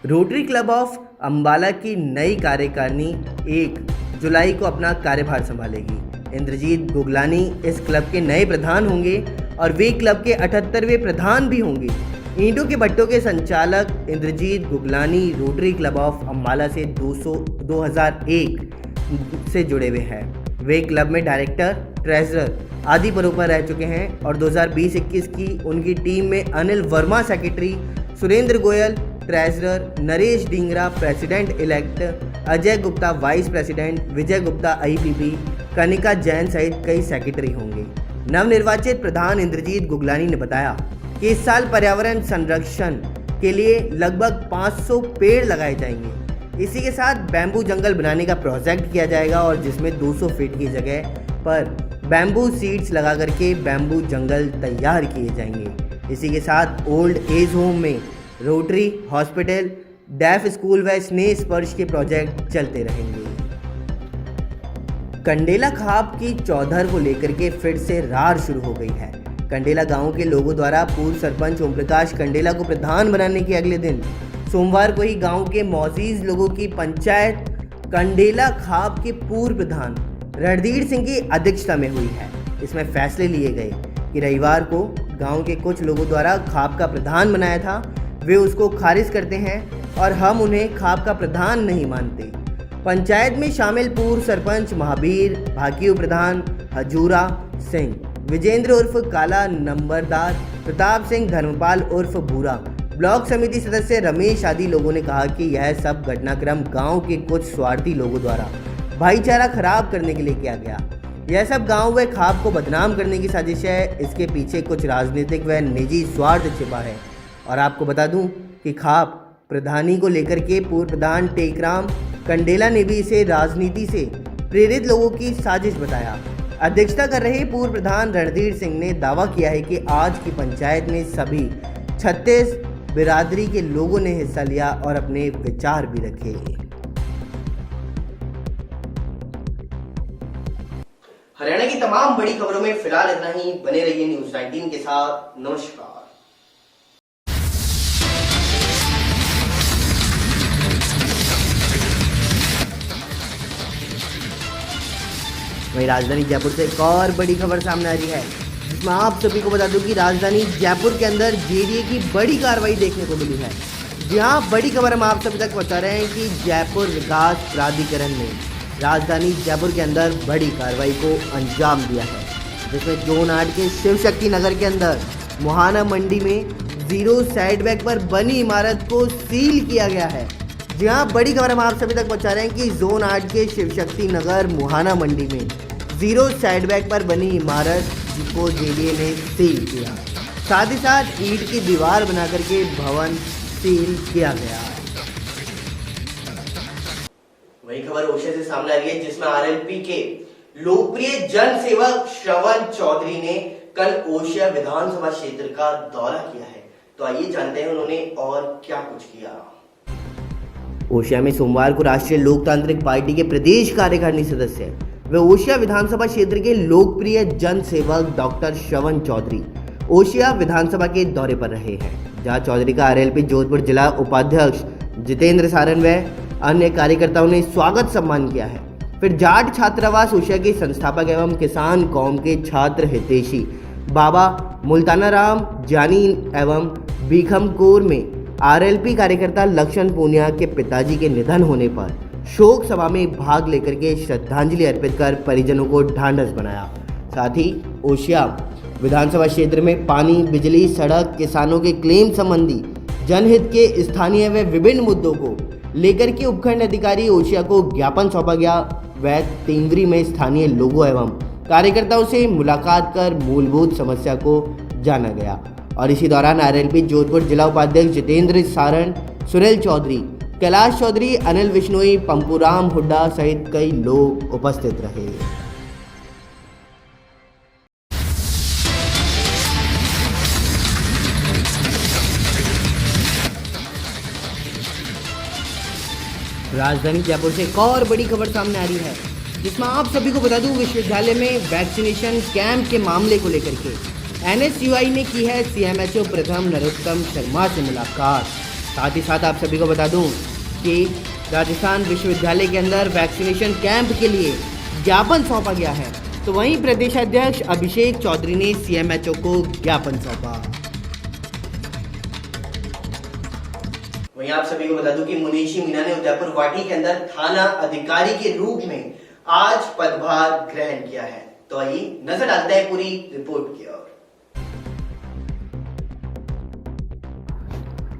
रोटरी क्लब ऑफ अंबाला की नई कार्यकारिणी 1 जुलाई को अपना कार्यभार संभालेगी। इंद्रजीत गुगलानी इस क्लब के नए प्रधान होंगे और वे क्लब के 78वें प्रधान भी होंगे। ईंटों के भट्टों के संचालक Indrajit Guglani rotary club of Ambala से 2001 से जुड़े हुए हैं। वे क्लब में डायरेक्टर, ट्रेजरर आदि पदों पर रह चुके हैं और 2020-21 की उनकी टीम में Anil Verma secretary, Surendra Goyal treasurer, Naresh Dhingra president elect, Ajay Gupta vice president, Vijay Gupta IPP, Kanika Jain सहित कई सेक्रेटरी होंगे। नवनिर्वाचित प्रधान इंद्रजीत गुगलानी ने बताया कि इस साल पर्यावरण संरक्षण के लिए लगभग 500 पेड़ लगाए जाएंगे। इसी के साथ बैम्बू जंगल बनाने का प्रोजेक्ट किया जाएगा और जिसमें 200 फीट की जगह पर बैम्बू सीड्स लगा करके बैम्बू जंगल तैयार किए जाएंगे। इसी के साथ ओल्ड एज होम में रोटरी हॉस्पिटल, डेफ स्कूल व स्नेह स्पर्श के प्रोजेक्ट चलते रहेंगे। कंडेला खाप की चौधर को लेकर के फिर से रार शुरू हो गई है। कंडेला गांव के लोगों द्वारा पूर्व सरपंच ओम प्रकाश कंडेला को प्रधान बनाने के अगले दिन सोमवार को ही गांव के मौजूद लोगों की पंचायत कंडेला खाप के पूर्व प्रधान रणधीर सिंह की अध्यक्षता में हुई है। इसमें फैसले लिए गए कि रविवार को गांव के कुछ लोगों द्वारा खाप का प्रधान बनाया था, वे उसको खारिज करते हैं और हम उन्हें खाप का प्रधान नहीं मानते। पंचायत में शामिल पूर्व सरपंच महावीर, भाकियू प्रधान हजूरा सिंह, विजेंद्र उर्फ काला नंबरदार, प्रताप सिंह, धर्मपाल उर्फ भूरा, ब्लॉक समिति सदस्य रमेश आदि लोगों ने कहा कि यह सब घटनाक्रम गांव के कुछ स्वार्थी लोगों द्वारा भाईचारा खराब करने के लिए किया गया। यह सब गांव व खाप को बदनाम करने की साजिश है। इसके पीछे कुछ राजनीतिक व निजी स्वार्थ छिपा है। और आपको बता दूं कि खाप प्रधानी को लेकर के पूर्व प्रधान टेकराम कंडेला ने भी इसे राजनीति से प्रेरित लोगों की साजिश बताया। अध्यक्षता कर रहे पूर्व प्रधान रणधीर सिंह ने दावा किया है कि आज की पंचायत में सभी 36 बिरादरी के लोगों ने हिस्सा लिया और अपने विचार भी रखे। हरियाणा की तमाम बड़ी खबरों में फिलहाल इतना ही। बने रहिए न्यूज़ 19 के साथ। नमस्कार। वहीं राजधानी जयपुर से एक और बड़ी खबर सामने आ रही है, जिसमें आप सभी को बता दूं कि राजधानी जयपुर के अंदर जेडीए की बड़ी कार्रवाई देखने को मिली है। जी हाँ, बड़ी खबर हम आप सभी तक पहुंचा रहे हैं कि जयपुर विकास प्राधिकरण ने राजधानी जयपुर के अंदर बड़ी कार्रवाई को अंजाम दिया है, जिसमें जोन 8 के शिव शक्ति नगर के अंदर मुहाना मंडी में 0 साइडबैक पर बनी इमारत को सील किया गया है। जी हाँ, बड़ी खबर हम आप सभी तक पहुंचा रहे हैं कि जोन 8 के शिव शक्ति नगर मुहाना मंडी में 0 साइडबैक पर बनी इमारत को जेडीए ने सील किया। साथ ही साथ ईंट की दीवार बना करके भवन सील किया गया। वही खबर ओशिया से सामने आ रही है, जिसमें आरएलपी के लोकप्रिय जन सेवक श्रवण चौधरी ने कल ओशिया विधानसभा क्षेत्र का दौरा किया है। तो आइए जानते हैं उन्होंने और क्या कुछ किया। ओशिया में सोमवार को राष्ट्रीय लोकतांत्रिक पार्टी के प्रदेश कार्यकारिणी सदस्य व ओशिया विधानसभा क्षेत्र के लोकप्रिय जन सेवक डॉक्टर श्रवण चौधरी ओशिया विधानसभा के दौरे पर रहे हैं, जहां चौधरी का आरएलपी जोधपुर जिला उपाध्यक्ष जितेंद्र सारण व अन्य कार्यकर्ताओं ने स्वागत सम्मान किया है। फिर जाट छात्रावास ओशिया के संस्थापक एवं किसान कौम के छात्र हितैषी बाबा मुल्ताना राम जानी एवं भीखमकोर में आरएलपी कार्यकर्ता लक्ष्मण पूनिया के पिताजी के निधन होने पर शोक सभा में भाग लेकर के श्रद्धांजलि अर्पित कर परिजनों को ढांढस बनाया। साथ ही ओशिया विधानसभा क्षेत्र में पानी, बिजली, सड़क, किसानों के क्लेम संबंधी जनहित के स्थानीय व विभिन्न मुद्दों को लेकर के उपखंड अधिकारी ओशिया को ज्ञापन सौंपा गया व तेंद्री में स्थानीय लोगों एवं कार्यकर्ताओं से मुलाकात कर मूलभूत समस्या को जाना गया। और इसी दौरान आरएलपी जोधपुर जिला उपाध्यक्ष जितेंद्र सारण, सुरेल चौधरी, कैलाश चौधरी, अनिल विश्नोई, पंपूराम हुड्डा सहित कई लोग उपस्थित रहे। राजधानी जयपुर से एक और बड़ी खबर सामने आ रही है, जिसमें आप सभी को बता दूं विश्वविद्यालय में वैक्सीनेशन कैंप के मामले को लेकर के एनएसयूआई ने की है सीएमएचओ प्रथम नरोत्तम शर्मा से मुलाकात। साथ ही साथ आप सभी को बता दूं कि राजस्थान विश्वविद्यालय के अंदर वैक्सीनेशन कैंप के लिए ज्ञापन सौंपा गया है। तो वहीं प्रदेशाध्यक्ष अभिषेक चौधरी ने सीएमएचओ को ज्ञापन सौंपा। वहीं आप सभी को बता दूं कि मुनीशी मीना ने उदयपुर वाटी के अंदर थाना अधिकारी के रूप में आज पदभार ग्रहण किया है। तो आइए नजर डालते हैं पूरी रिपोर्ट की ओर।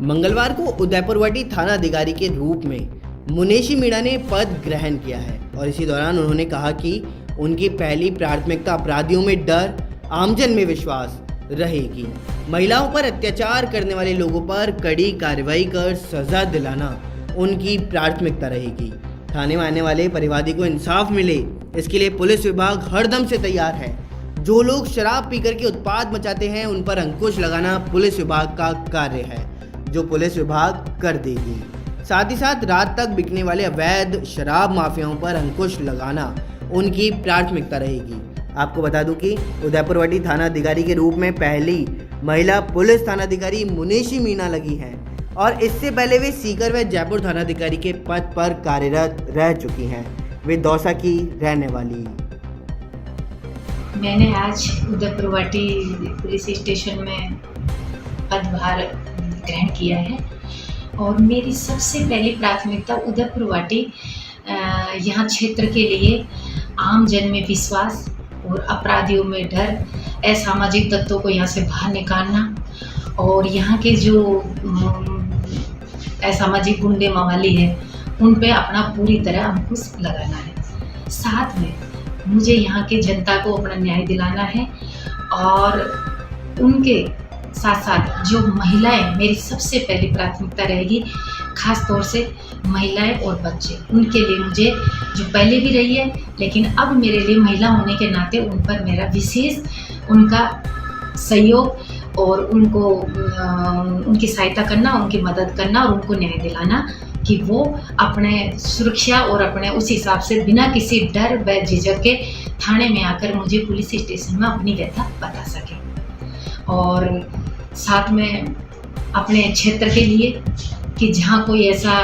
मंगलवार को उदयपुरवाटी थाना अधिकारी के रूप में मुनेशी मीणा ने पद ग्रहण किया है और इसी दौरान उन्होंने कहा कि उनकी पहली प्राथमिकता अपराधियों में डर, आमजन में विश्वास रहेगी। महिलाओं पर अत्याचार करने वाले लोगों पर कड़ी कार्रवाई कर सजा दिलाना उनकी प्राथमिकता रहेगी। थाने में आने वाले परिवादी को इंसाफ मिले, इसके लिए पुलिस विभाग हरदम से तैयार है। जो लोग शराब पीकर के उत्पात मचाते हैं उन पर अंकुश लगाना पुलिस विभाग का कार्य है, जो पुलिस विभाग कर देगी। साथ ही साथ रात तक बिकने वाले अवैध शराब माफियाओं पर अंकुश लगाना उनकी प्राथमिकता रहेगी। आपको बता दूं कि उदयपुरवाटी थाना अधिकारी के रूप में पहली महिला पुलिस थानाधिकारी मुनेशी मीणा लगी हैं और इससे पहले वे सीकर व जयपुर थानाधिकारी के पद पर कार्यरत रह चुकी हैं। वे दौसा की रहने वाली। मैंने आज उदयपुरवाटी पुलिस स्टेशन में पदभार ग्रहण किया है और मेरी सबसे पहली प्राथमिकता उदयपुरवाटी यहाँ क्षेत्र के लिए आम जन में विश्वास और अपराधियों में डर, असामाजिक तत्वों को यहाँ से बाहर निकालना और यहाँ के जो असामाजिक गुंडे मवाली है उन पे अपना पूरी तरह अंकुश लगाना है। साथ में मुझे यहाँ के जनता को अपना न्याय दिलाना है और उनके साथ साथ जो महिलाएं, मेरी सबसे पहली प्राथमिकता रहेगी, खास तौर से महिलाएं और बच्चे। उनके लिए मुझे जो पहले भी रही है लेकिन अब मेरे लिए महिला होने के नाते उन पर मेरा विशेष उनका सहयोग और उनको उनकी सहायता करना, उनकी मदद करना और उनको न्याय दिलाना कि वो अपने सुरक्षा और अपने उस हिसाब से बिना किसी डर व झिझक के थाने में आकर मुझे पुलिस स्टेशन में अपनी व्यथा बता सके। और साथ में अपने क्षेत्र के लिए कि जहाँ कोई ऐसा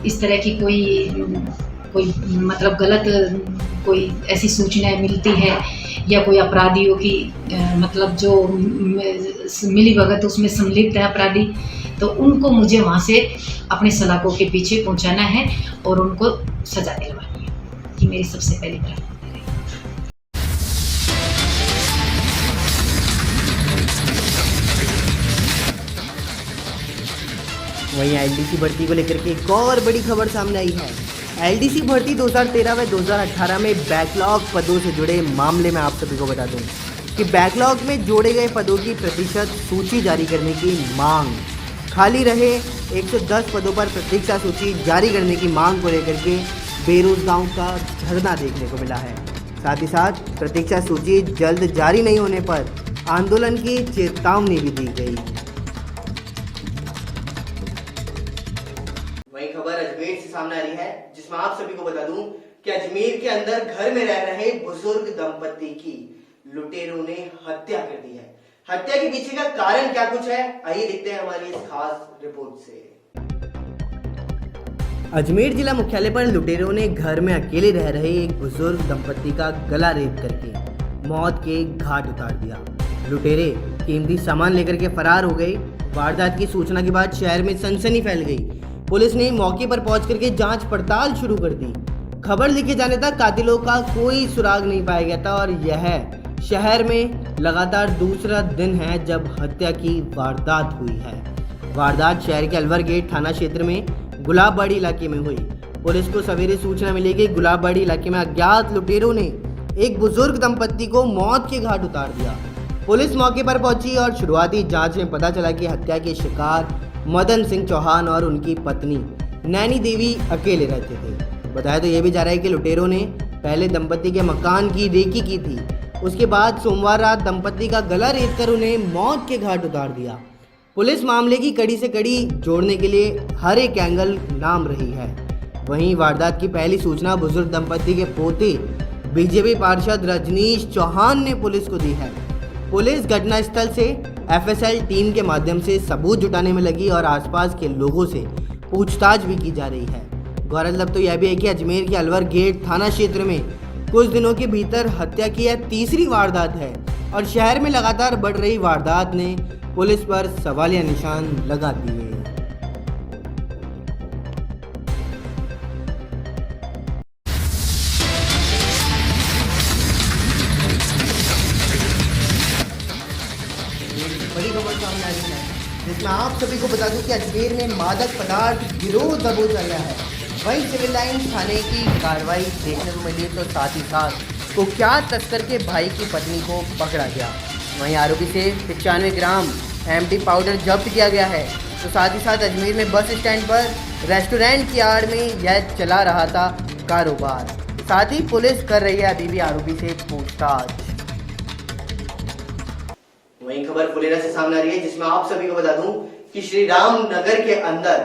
इस तरह की कोई मतलब गलत कोई ऐसी सूचनाएं मिलती है या कोई अपराधियों की मतलब जो मिली भगत उसमें सम्मिलित है अपराधी, तो उनको मुझे वहाँ से अपने सलाखों के पीछे पहुँचाना है और उनको सजा दिलवानी है। ये मेरी सबसे पहली प्राथमिकता है। वहीं एलडीसी भर्ती को लेकर के एक और बड़ी खबर सामने आई है। एलडीसी भर्ती 2013 व 2018 में बैकलॉग पदों से जुड़े मामले में आप सभी को बता दूं कि बैकलॉग में जोड़े गए पदों की प्रतिशत सूची जारी करने की मांग, खाली रहे 110 पदों पर प्रतीक्षा सूची जारी करने की मांग को लेकर के बेरोजगारों का धरना देखने को मिला है। साथ ही साथ प्रतीक्षा सूची जल्द जारी नहीं होने पर आंदोलन की चेतावनी भी दी गई। वही खबर अजमेर से सामने आ रही है, जिसमें आप सभी को बता दूं कि अजमेर के अंदर घर में रह रहे बुजुर्ग दंपति की लुटेरों ने हत्या कर दी है। हत्या के पीछे का कारण क्या कुछ है, आइए देखते हैं हमारी इस खास रिपोर्ट से। अजमेर जिला मुख्यालय पर लुटेरों ने घर में अकेले रह रहे एक बुजुर्ग दंपति का गला रेत करके मौत के घाट उतार दिया। लुटेरे कीमती सामान लेकर के फरार हो गए। वारदात की सूचना के बाद शहर में सनसनी फैल गई। पुलिस ने मौके पर पहुंच करके जांच पड़ताल शुरू कर दी। खबर लिखे जाने तक कातिलों का कोई सुराग नहीं पाया गया था और यह शहर में लगातार दूसरा दिन है जब हत्या की वारदात हुई है। वारदात शहर के अलवर गेट थाना क्षेत्र में गुलाबबाड़ी इलाके में हुई। पुलिस को सवेरे सूचना मिली कि गुलाबबाड़ी इलाके में अज्ञात लुटेरों ने एक बुजुर्ग दंपति को मौत के घाट उतार दिया। पुलिस मौके पर पहुंची और शुरुआती जांच में पता चला कि हत्या के शिकार मदन सिंह चौहान और उनकी पत्नी नैनी देवी अकेले रहते थे। बताया तो यह भी जा रहा है कि लुटेरों ने पहले दंपति के मकान की रेकी की थी, उसके बाद सोमवार रात दंपति का गला रेत कर उन्हें मौत के घाट उतार दिया। पुलिस मामले की कड़ी से कड़ी जोड़ने के लिए हर एक एंगल नाम रही है। वहीं वारदात की पहली सूचना बुजुर्ग दंपति के पोते बीजेपी पार्षद रजनीश चौहान ने पुलिस को दी है। पुलिस घटनास्थल से एफएसएल टीम के माध्यम से सबूत जुटाने में लगी और आसपास के लोगों से पूछताछ भी की जा रही है। गौरतलब तो यह भी है कि अजमेर के अलवर गेट थाना क्षेत्र में कुछ दिनों के भीतर हत्या की यह तीसरी वारदात है और शहर में लगातार बढ़ रही वारदात ने पुलिस पर सवालिया निशान लगा दिए। बड़ी खबर सामने आ रही है जिसमें आप सभी को बता दूं कि अजमेर में मादक पदार्थ गिरोह दबोच आया है। वहीं सिविल लाइन थाने की कार्रवाई देखने को मिली तो साथ ही साथ कुख्यात तस्कर के भाई की पत्नी को पकड़ा गया। वहीं आरोपी से 95 ग्राम एमडी पाउडर जब्त किया गया है। तो साथ ही साथ अजमेर में बस स्टैंड पर रेस्टोरेंट की आड़ में यह चला रहा था कारोबार। साथ ही पुलिस कर रही है अभी भी आरोपी से पूछताछ। वहीं खबर फुलेरा से सामने आ रही है, जिसमें आप सभी को बता दूं कि श्री राम नगर के अंदर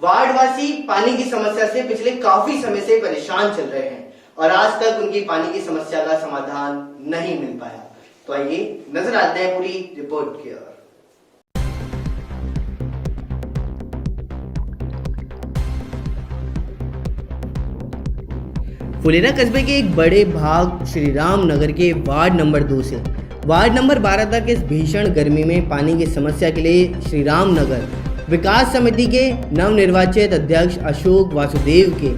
वार्डवासी पानी की समस्या से पिछले काफी समय से परेशान चल रहे हैं और आज तक उनकी पानी की समस्या का समाधान नहीं मिल पाया। तो आइए नजर आते हैं पूरी रिपोर्ट की ओर। फुलेरा कस्बे के एक बड़े भाग श्री राम नगर के वार्ड नंबर 2 से वार्ड नंबर 12 तक इस भीषण गर्मी में पानी की समस्या के लिए श्री राम नगर विकास समिति के नवनिर्वाचित अध्यक्ष अशोक वासुदेव के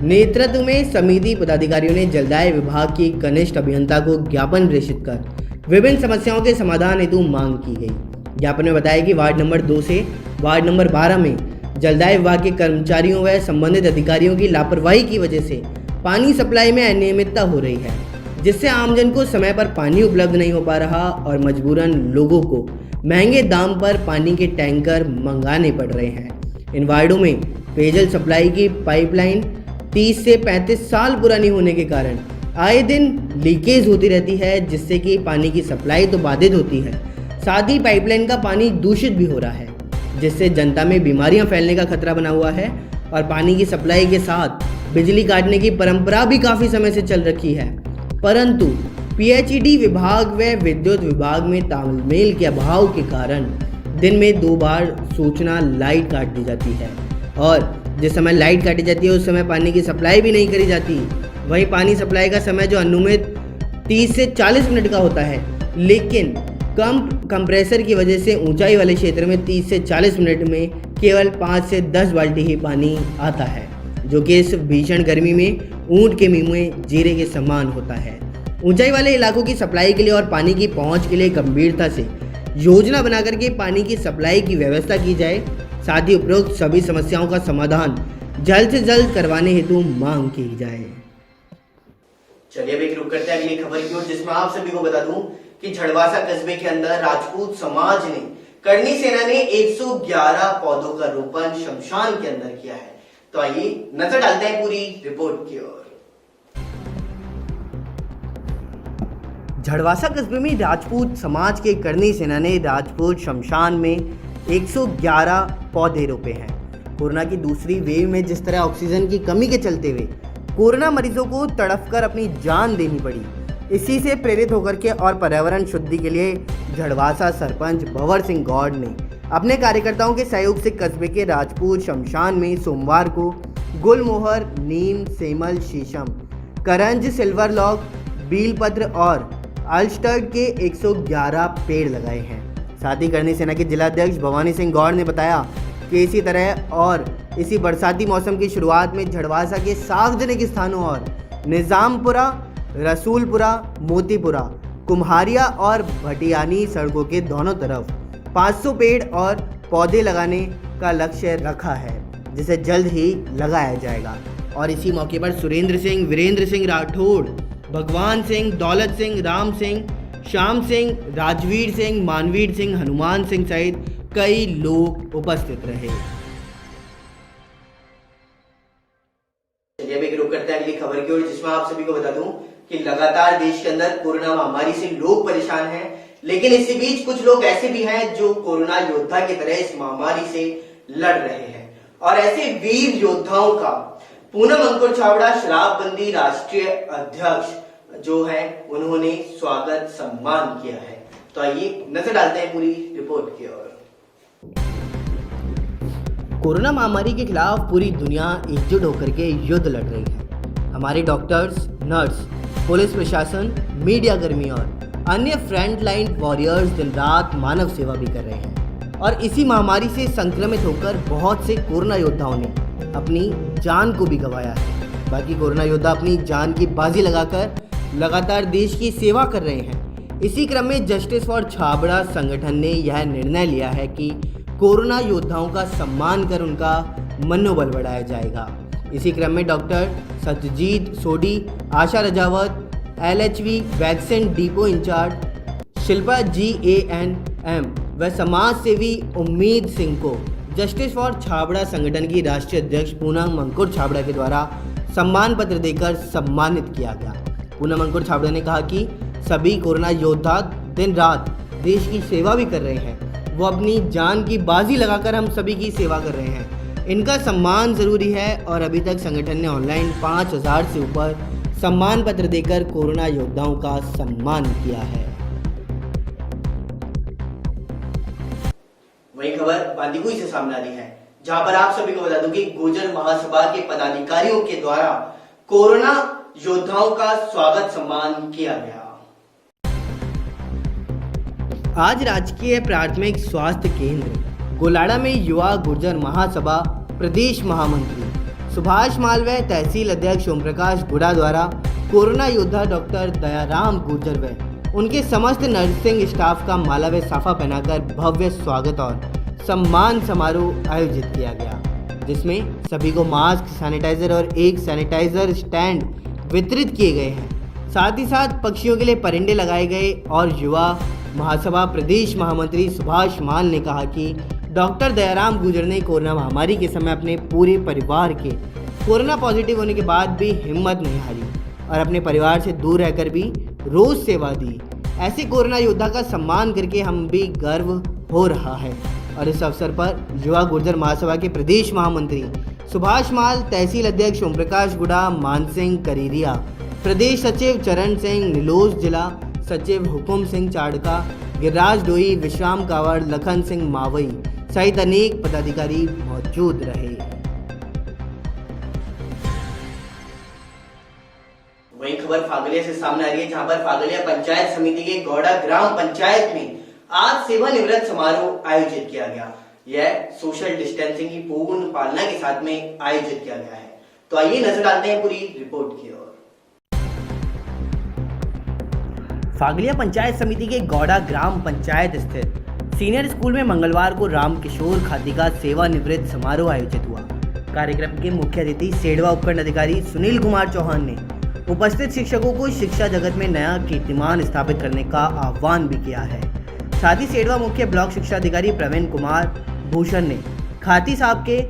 नेतृत्व में समिति पदाधिकारियों ने जलदाय विभाग की कनिष्ठ अभियंता को ज्ञापन प्रेषित कर विभिन्न समस्याओं के समाधान हेतु मांग की गई। ज्ञापन में बताया कि वार्ड नंबर 2 से वार्ड नंबर 12 में जलदाय विभाग के कर्मचारियों व संबंधित अधिकारियों की लापरवाही की वजह से पानी सप्लाई में अनियमितता हो रही है, जिससे आमजन को समय पर पानी उपलब्ध नहीं हो पा रहा और मजबूरन लोगों को महंगे दाम पर पानी के टैंकर मंगाने पड़ रहे हैं। इन वार्डों में पेयजल सप्लाई की पाइपलाइन 30 से 35 साल पुरानी होने के कारण आए दिन लीकेज होती रहती है, जिससे कि पानी की सप्लाई तो बाधित होती है, साथ ही पाइपलाइन का पानी दूषित भी हो रहा है, जिससे जनता में बीमारियां फैलने का खतरा बना हुआ है। और पानी की सप्लाई के साथ बिजली काटने की परंपरा भी काफ़ी समय से चल रखी है, परंतु पीएचईडी विभाग व विद्युत विभाग में तालमेल के अभाव के कारण दिन में 2 बार सूचना लाइट काट दी जाती है और जिस समय लाइट काटी जाती है उस समय पानी की सप्लाई भी नहीं करी जाती। वहीं पानी सप्लाई का समय जो अनुमित 30 से 40 मिनट का होता है, लेकिन कम कंप्रेसर की वजह से ऊंचाई वाले क्षेत्र में 30 से 40 मिनट में केवल 5 से 10 बाल्टी ही पानी आता है, जो कि इस भीषण गर्मी में ऊंट के मुंह में जीरे के समान होता है। ऊंचाई वाले इलाकों की सप्लाई के लिए और पानी की पहुंच के लिए गंभीरता से योजना बनाकर के पानी की सप्लाई की व्यवस्था की जाए, साथ ही उपरोक्त सभी समस्याओं का समाधान जल्द से जल्द करवाने हेतु मांग की जाए। चलिए अब एक रुक करते हैं अगली खबर की ओर, जिसमें आप सभी को बता दूं कि झड़वासा कस्बे के अंदर राजपूत समाज ने करनी सेना ने 111 पौधों का रोपण शमशान के अंदर किया है। तो आइए नजर डालते हैं पूरी रिपोर्ट की ओर। झड़वासा कस्बे में राजपूत समाज के करनी सेना ने राजपूत शमशान में 111 पौधे रोपे हैं। कोरोना की दूसरी वेव में जिस तरह ऑक्सीजन की कमी के चलते हुए कोरोना मरीजों को तड़फकर अपनी जान देनी पड़ी, इसी से प्रेरित होकर के और पर्यावरण शुद्धि के लिए झड़वासा सरपंच भंवर सिंह गौड़ ने अपने कार्यकर्ताओं के सहयोग से कस्बे के राजपूत शमशान में सोमवार को गुलमोहर, नीम, सेमल, शीशम, करंज, सिल्वर लॉक, बीलपत्र और अल्स्टर्ड के 111 पेड़ लगाए हैं। साथ ही करनी सेना के जिलाध्यक्ष भवानी सिंह गौड़ ने बताया कि इसी तरह और इसी बरसाती मौसम की शुरुआत में झड़वासा के सार्वजनिक स्थानों और निजामपुरा, रसूलपुरा, मोतीपुरा, कुम्हारिया और भटियानी सड़कों के दोनों तरफ 500 पेड़ और पौधे लगाने का लक्ष्य रखा है, जिसे जल्द ही लगाया जाएगा। और इसी मौके पर सुरेंद्र सिंह, वीरेंद्र सिंह राठौड़, भगवान सिंह, दौलत सिंह, राम सिंह, श्याम सिंह, राजवीर सिंह, मानवीर सिंह, हनुमान सिंह सहित कई लोग उपस्थित रहे। चलिए अब एक रुक करते हैं अगली खबर की ओर, जिसमें आप सभी को बता दूं कि लगातार देश के अंदर कोरोना महामारी से लोग परेशान हैं, लेकिन इसी बीच कुछ लोग ऐसे भी हैं जो कोरोना योद्धा की तरह इस महामारी से लड़ रहे हैं। और ऐसे वीर योद्धाओं का पूनम अंकुर छाबड़ा शराबबंदी राष्ट्रीय अध्यक्ष जो है उन्होंने स्वागत सम्मान किया है। तो आइए नजर डालते हैं पूरी रिपोर्ट की ओर। कोरोना महामारी के खिलाफ पूरी दुनिया एकजुट होकर के युद्ध लड़ रही है। हमारे डॉक्टर्स, नर्स, पुलिस प्रशासन, मीडिया कर्मी और अन्य फ्रंट लाइन वॉरियर्स दिन रात मानव सेवा भी कर रहे हैं। और इसी महामारी से संक्रमित होकर बहुत से कोरोना योद्धाओं ने अपनी जान को भी गंवाया है। बाकी कोरोना योद्धा अपनी जान की बाजी लगाकर लगातार देश की सेवा कर रहे हैं। इसी क्रम में जस्टिस फॉर छाबड़ा संगठन ने यह निर्णय लिया है कि कोरोना योद्धाओं का सम्मान कर उनका मनोबल बढ़ाया जाएगा। इसी क्रम में doctor Satyajit Sodhi, Asha Rajawat, LHV vaccine depot incharge Shilpa GANM व समाज सेवी उम्मीद सिंह को जस्टिस फॉर छाबड़ा संगठन की राष्ट्रीय अध्यक्ष पूनम अंकुर छाबड़ा के द्वारा सम्मान पत्र देकर सम्मानित किया गया। पूनम अंकुर छाबड़ा ने कहा कि सभी कोरोना योद्धा दिन रात देश की सेवा भी कर रहे हैं। वो अपनी जान की बाजी लगाकर हम सभी की सेवा कर रहे हैं। इनका सम्मान ज़रूरी है और अभी तक संगठन ने ऑनलाइन 5000 से ऊपर सम्मान पत्र देकर कोरोना योद्धाओं का सम्मान किया है। वही खबर बांदीकुई से सामने आ रही है, जहां पर आप सभी को बता दूं कि गुर्जर महासभा के पदाधिकारियों के द्वारा कोरोना योद्धाओं का स्वागत सम्मान किया गया। आज राजकीय प्राथमिक स्वास्थ्य केंद्र गोलाड़ा में युवा गुर्जर महासभा प्रदेश महामंत्री सुभाष मालवीय, तहसील अध्यक्ष ओम प्रकाश गुड़ा द्वारा कोरोना योद्धा डॉक्टर दयाराम गुर्जर व उनके समस्त नर्सिंग स्टाफ का माला व साफा पहनाकर भव्य स्वागत और सम्मान समारोह आयोजित किया गया, जिसमें सभी को मास्क, सैनिटाइजर और एक सैनिटाइजर स्टैंड वितरित किए गए हैं। साथ ही साथ पक्षियों के लिए परिंदे लगाए गए और युवा महासभा प्रदेश महामंत्री सुभाष माल ने कहा कि डॉक्टर दयाराम गुर्जर ने कोरोना महामारी के समय अपने पूरे परिवार के कोरोना पॉजिटिव होने के बाद भी हिम्मत नहीं हारी और अपने परिवार से दूर रहकर भी रोज सेवा दी। ऐसे कोरोना योद्धा का सम्मान करके हम भी गर्व हो रहा है। और इस अवसर पर युवा गुर्जर महासभा के प्रदेश महामंत्री सुभाष माल, तहसील अध्यक्ष ओम प्रकाश गुड़ा, मान सिंह करीरिया, प्रदेश सचिव चरण सिंह नीलोज, जिला सचिव हुकुम सिंह चाड़का, गिरिराज डोई, विश्राम कावड़, लखन सिंह मावई सहित अनेक पदाधिकारी मौजूद रहे। वही खबर फागलिया से सामने आ रही है, जहां पर फागलिया पंचायत समिति के गौड़ा ग्राम पंचायत में आज सेवानिवृत्त समारोह आयोजित किया गया। यह सोशल डिस्टेंसिंग की पूर्ण पालना के साथ में आयोजित किया गया है। तो आइए नजर डालते हैं पूरी रिपोर्ट की ओर। फागलिया पंचायत समिति के गौड़ा ग्राम पंचायत स्थित सीनियर स्कूल में मंगलवार को राम किशोर खाती का सेवानिवृत्त समारोह आयोजित हुआ। कार्यक्रम के मुख्य अतिथि सेडवा उपखंड अधिकारी सुनील कुमार चौहान ने उपस्थित शिक्षकों को शिक्षा जगत में नया कीर्तिमान स्थापित करने का आह्वान भी किया है। साथ ही सेडवा मुख्य ब्लॉक शिक्षा अधिकारी प्रवीण कुमार भूषण ने खाती साहब के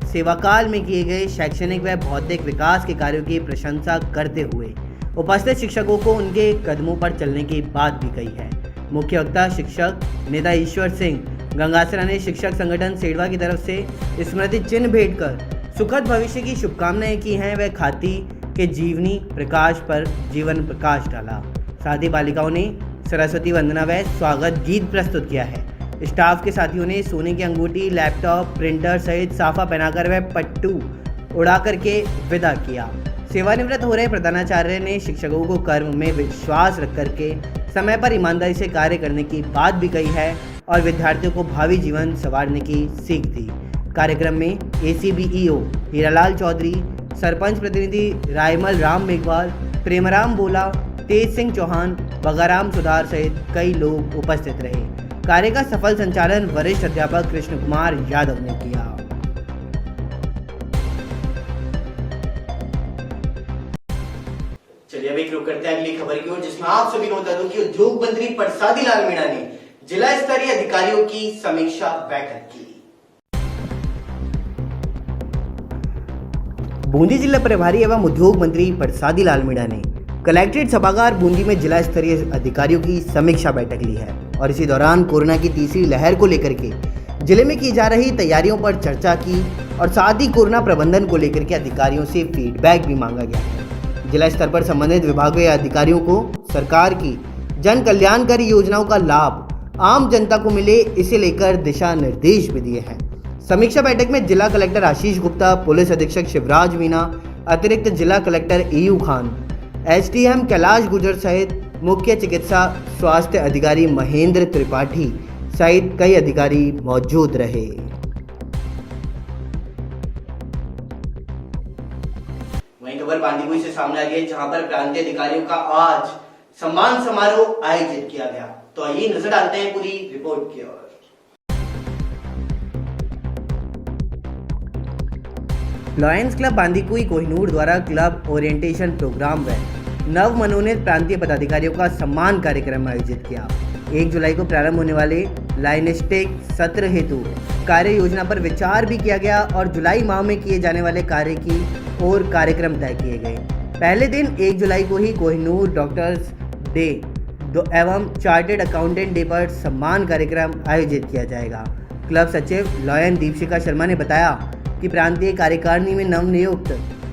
सेवाकाल में किए गए शैक्षणिक व भौतिक विकास के कार्यों की प्रशंसा करते हुए उपस्थित शिक्षकों को उनके कदमों पर चलने की बात भी कही है। मुख्य वक्ता शिक्षक नेता ईश्वर सिंह गंगासरा ने शिक्षक संगठन सेडवा की तरफ से स्मृति चिन्ह भेंट कर सुखद भविष्य की शुभकामनाएं की हैं व खाती के जीवनी प्रकाश पर जीवन प्रकाश डाला। साथ ही बालिकाओं ने सरस्वती वंदना व स्वागत गीत प्रस्तुत किया है। स्टाफ के साथियों ने सोने की अंगूठी, लैपटॉप, प्रिंटर सहित साफा पहनाकर व पट्टू उड़ा करके विदा किया। सेवानिवृत्त हो रहे प्रधानाचार्य ने शिक्षकों को कर्म में विश्वास रख करके समय पर ईमानदारी से कार्य करने की बात भी कही है और विद्यार्थियों को भावी जीवन संवारने की सीख दी। कार्यक्रम में ACBEO हीरालाल चौधरी, सरपंच प्रतिनिधि रायमल राम मेघवाल, प्रेमराम बोला, तेज सिंह चौहान, बगाराम सुधार सहित कई लोग उपस्थित रहे। कार्य का सफल संचालन वरिष्ठ अध्यापक कृष्ण कुमार यादव ने किया। चलिए अभी रुक करते हैं अगली खबर की ओर, जिसमें आप सभी को बता दूं कि उद्योग मंत्री परसादी लाल मीणा ने जिला स्तरीय अधिकारियों की समीक्षा बैठक की। बूंदी जिला प्रभारी एवं उद्योग मंत्री परसादी लाल मीणा ने कलेक्ट्रेट सभागार बूंदी में जिला स्तरीय अधिकारियों की समीक्षा बैठक ली है और इसी दौरान कोरोना की तीसरी लहर को लेकर के जिले में की जा रही तैयारियों पर चर्चा की और साथ ही कोरोना प्रबंधन को लेकर के अधिकारियों से फीडबैक भी मांगा गया है। जिला स्तर पर संबंधित विभागों या अधिकारियों को सरकार की जन कल्याणकारी योजनाओं का लाभ आम जनता को मिले, इसे लेकर दिशा निर्देश भी दिए हैं। समीक्षा बैठक में जिला कलेक्टर आशीष गुप्ता, पुलिस अधीक्षक शिवराज मीणा, अतिरिक्त जिला collector AU Khan, SDM Kailash Gurjar सहित मुख्य चिकित्सा स्वास्थ्य अधिकारी महेंद्र त्रिपाठी सहित कई अधिकारी मौजूद रहे। वहीं खबर बांदीकुई से सामने आ रही है, जहां पर प्रांतीय अधिकारियों का आज सम्मान समारोह आयोजित किया गया। तो आइए नजर डालते हैं पूरी रिपोर्ट की ओर। लॉयंस क्लब बांदीकुई कोहिनूर द्वारा क्लब ओरिएंटेशन प्रोग्राम व नव मनोनीत प्रांतीय पदाधिकारियों का सम्मान कार्यक्रम आयोजित किया। 1 जुलाई को प्रारंभ होने वाले लाइनेस्टेक सत्र हेतु कार्य योजना पर विचार भी किया गया और जुलाई माह में किए जाने वाले कार्य की और कार्यक्रम तय किए गए। पहले दिन 1 जुलाई को ही कोहिनूर डॉक्टर्स डे एवं चार्टेड अकाउंटेंट डे पर सम्मान कार्यक्रम आयोजित किया जाएगा। क्लब सचिव लॉयन दीपशिखा शर्मा ने बताया कि प्रांतीय कार्यकारिणी में नवनियुक्त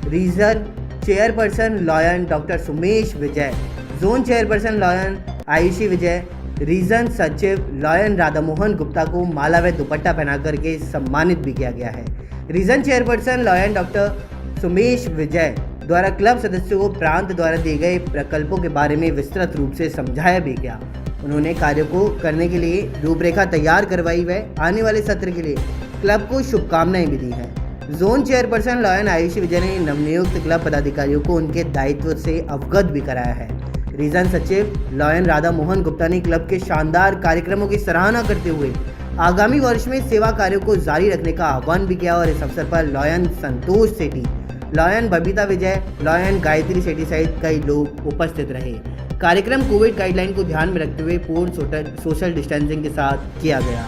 region chairperson lion doctor Sumesh Vijay, zone chairperson lion Ayushi Vijay, region सचिव लॉयन राधामोहन गुप्ता को माला व दुपट्टा पहना करके सम्मानित भी किया गया है। Region chairperson lion doctor Sumesh Vijay द्वारा क्लब सदस्यों को प्रांत द्वारा दिए गए प्रकल्पों के बारे में विस्तृत रूप से समझाया भी गया। उन्होंने कार्यों को करने के लिए रूपरेखा तैयार करवाई व आने वाले सत्र के लिए क्लब को शुभकामनाएं भी दी हैं। जोन चेयरपर्सन लॉयन आयुषी विजय ने नवनियुक्त क्लब पदाधिकारियों को उनके दायित्व से अवगत भी कराया है। रीजन सचिव लॉयन राधा मोहन गुप्ता ने क्लब के शानदार कार्यक्रमों की सराहना करते हुए आगामी वर्ष में सेवा कार्यों को जारी रखने का आह्वान भी किया और इस अवसर पर लॉयन संतोष सेठी, लॉयन बबीता विजय, लॉयन गायत्री सेठी सहित कई लोग उपस्थित रहे। कार्यक्रम कोविड गाइडलाइन को ध्यान में रखते हुए पूर्ण सोशल डिस्टेंसिंग के साथ किया गया।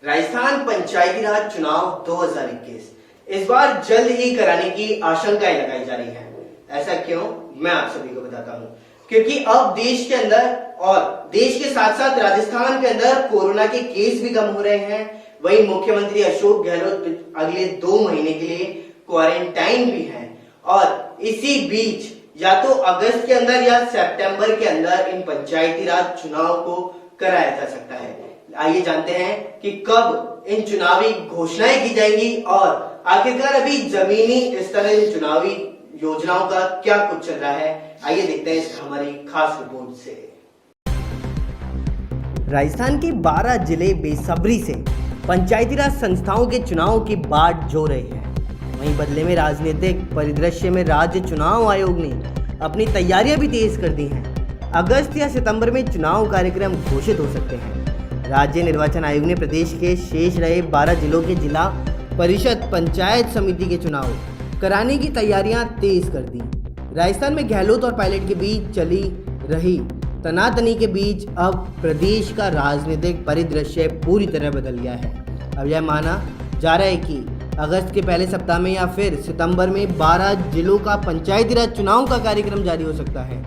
राजस्थान पंचायती राज चुनाव 2021 इस बार जल्द ही कराने की आशंकाएं लगाई जा रही हैं। ऐसा क्यों, मैं आप सभी को बताता हूं। क्योंकि अब देश के अंदर और देश के साथ साथ राजस्थान के अंदर कोरोना के केस भी कम हो रहे हैं। वहीं मुख्यमंत्री अशोक गहलोत अगले 2 महीने के लिए क्वारंटाइन भी हैं और इसी बीच या तो अगस्त के अंदर या सितंबर के अंदर इन पंचायती राज चुनाव को कराया जा सकता है। आइए जानते हैं कि कब इन चुनावी घोषणाएं की जाएंगी और आखिरकार अभी जमीनी स्तर इन चुनावी योजनाओं का क्या कुछ चल रहा है। आइए देखते हैं इस हमारी खास रिपोर्ट से। राजस्थान के 12 जिले बेसब्री से पंचायती राज संस्थाओं के चुनाव की बाट जो रहे हैं। वहीं बदले में राजनीतिक परिदृश्य में राज्य चुनाव आयोग ने अपनी तैयारियां भी तेज कर दी हैं। अगस्त या सितंबर में चुनाव कार्यक्रम घोषित हो सकते हैं। राज्य निर्वाचन आयोग ने प्रदेश के शेष रहे 12 जिलों के जिला परिषद पंचायत समिति के चुनाव कराने की तैयारियां तेज कर दी। राजस्थान में गहलोत और पायलट के बीच चली रही तनातनी के बीच अब प्रदेश का राजनीतिक परिदृश्य पूरी तरह बदल गया है। अब यह माना जा रहा है कि अगस्त के पहले सप्ताह में या फिर सितंबर में 12 जिलों का पंचायती राज चुनाव का कार्यक्रम जारी हो सकता है।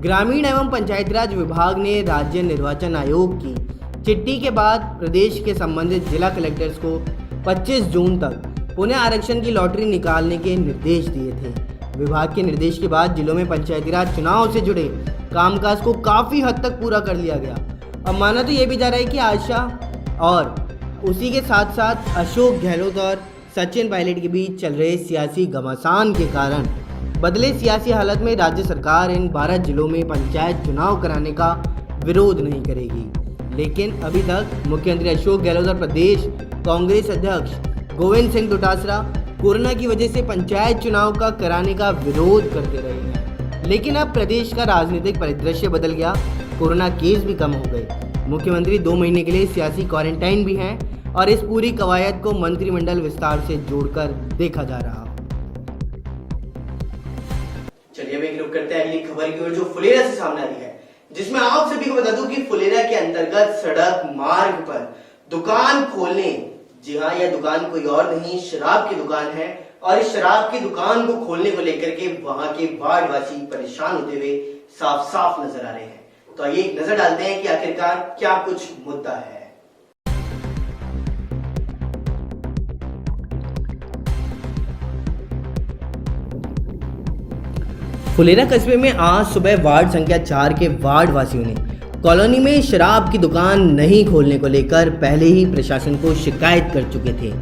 ग्रामीण एवं पंचायती राज विभाग ने राज्य निर्वाचन आयोग की चिट्ठी के बाद प्रदेश के संबंधित जिला कलेक्टर्स को 25 जून तक पुनः आरक्षण की लॉटरी निकालने के निर्देश दिए थे। विभाग के निर्देश के बाद जिलों में पंचायती राज चुनाव से जुड़े कामकाज को काफ़ी हद तक पूरा कर लिया गया। अब माना तो ये भी जा रहा है कि आशा और उसी के साथ साथ अशोक गहलोत और सचिन पायलट के बीच चल रहे सियासी घमासान के कारण बदले सियासी हालत में राज्य सरकार इन 12 जिलों में पंचायत चुनाव कराने का विरोध नहीं करेगी। लेकिन अभी तक मुख्यमंत्री अशोक गहलोत और प्रदेश कांग्रेस अध्यक्ष गोविंद सिंह डोटासरा कोरोना की वजह से पंचायत चुनाव का कराने का विरोध करते रहे हैं। लेकिन अब प्रदेश का राजनीतिक परिदृश्य बदल गया, कोरोना केस भी कम हो गए। मुख्यमंत्री 2 महीने के लिए सियासी क्वारंटाइन भी हैं और इस पूरी कवायद को मंत्रिमंडल विस्तार से जोड़कर देखा जा रहा। चलिए अब एक रुख करते हैं अगली खबर की ओर जो फुलेरा से सामने आ रही है, जिसमें आप सभी को बता दूं कि फुलेरा के अंतर्गत सड़क मार्ग पर दुकान खोलने, जी हाँ यह दुकान कोई और नहीं शराब की दुकान है और इस शराब की दुकान को खोलने को लेकर के वहां के वार्डवासी परेशान होते हुए साफ साफ नजर आ रहे हैं। तो आइए एक नजर डालते हैं कि आखिरकार क्या कुछ मुद्दा है। फुलेरा कस्बे में आज सुबह वार्ड संख्या 4 के वार्ड वासियों ने कॉलोनी में शराब की दुकान नहीं खोलने को लेकर पहले ही प्रशासन को शिकायत कर चुके थे।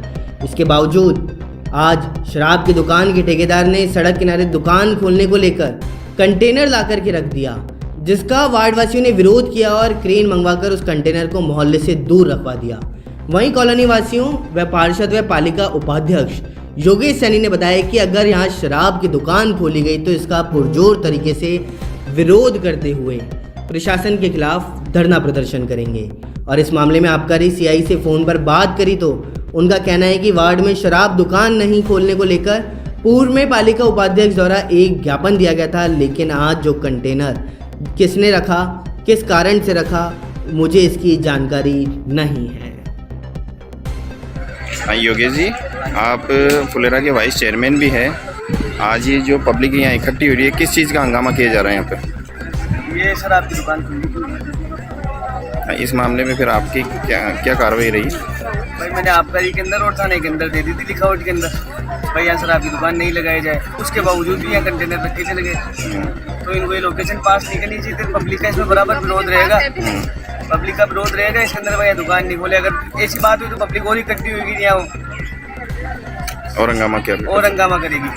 इसके बावजूद आज शराब की दुकान के ठेकेदार ने सड़क किनारे दुकान खोलने को लेकर कंटेनर ला कर के रख दिया, जिसका वार्ड वासियों ने विरोध किया और क्रेन मंगवाकर उस कंटेनर को मोहल्ले से दूर रखवा दिया। वहीं कॉलोनी वासियों व पार्षद व पालिका उपाध्यक्ष योगेश सैनी ने बताया कि अगर यहाँ शराब की दुकान खोली गई तो इसका पुरजोर तरीके से विरोध करते हुए प्रशासन के खिलाफ धरना प्रदर्शन करेंगे। और इस मामले में आबकारी सीआई से फ़ोन पर बात करी तो उनका कहना है कि वार्ड में शराब दुकान नहीं खोलने को लेकर पूर्व में पालिका उपाध्यक्ष द्वारा एक ज्ञापन दिया गया था, लेकिन आज जो कंटेनर किसने रखा, किस कारण से रखा, मुझे इसकी जानकारी नहीं है। योगेश जी, आप फुलेरा के वाइस चेयरमैन भी हैं। आज ये जो पब्लिक यहाँ इकट्ठी हो रही है, किस चीज़ का हंगामा किया जा रहा है यहाँ पे? ये सर आपकी दुकान खुली। इस मामले में फिर आपकी क्या कार्रवाई रही? भाई मैंने आपकारी के अंदर और थाने के अंदर दे दी थी लिखावट के अंदर, भाई यहाँ सर आपकी दुकान नहीं लगाई जाए। उसके बावजूद भी यहाँ कंटेनर रख के चले गए। तो इनको ये लोकेशन पास नहीं करनी चाहिए थी। पब्लिक का इसमें बराबर विरोध रहेगा, पब्लिक का विरोध रहेगा इसके अंदर। भाई दुकान नहीं खोले, अगर ऐसी बात हुई तो पब्लिक और इकट्ठी होगी यहाँ और हंगामा क्या और हंगामा करेगी।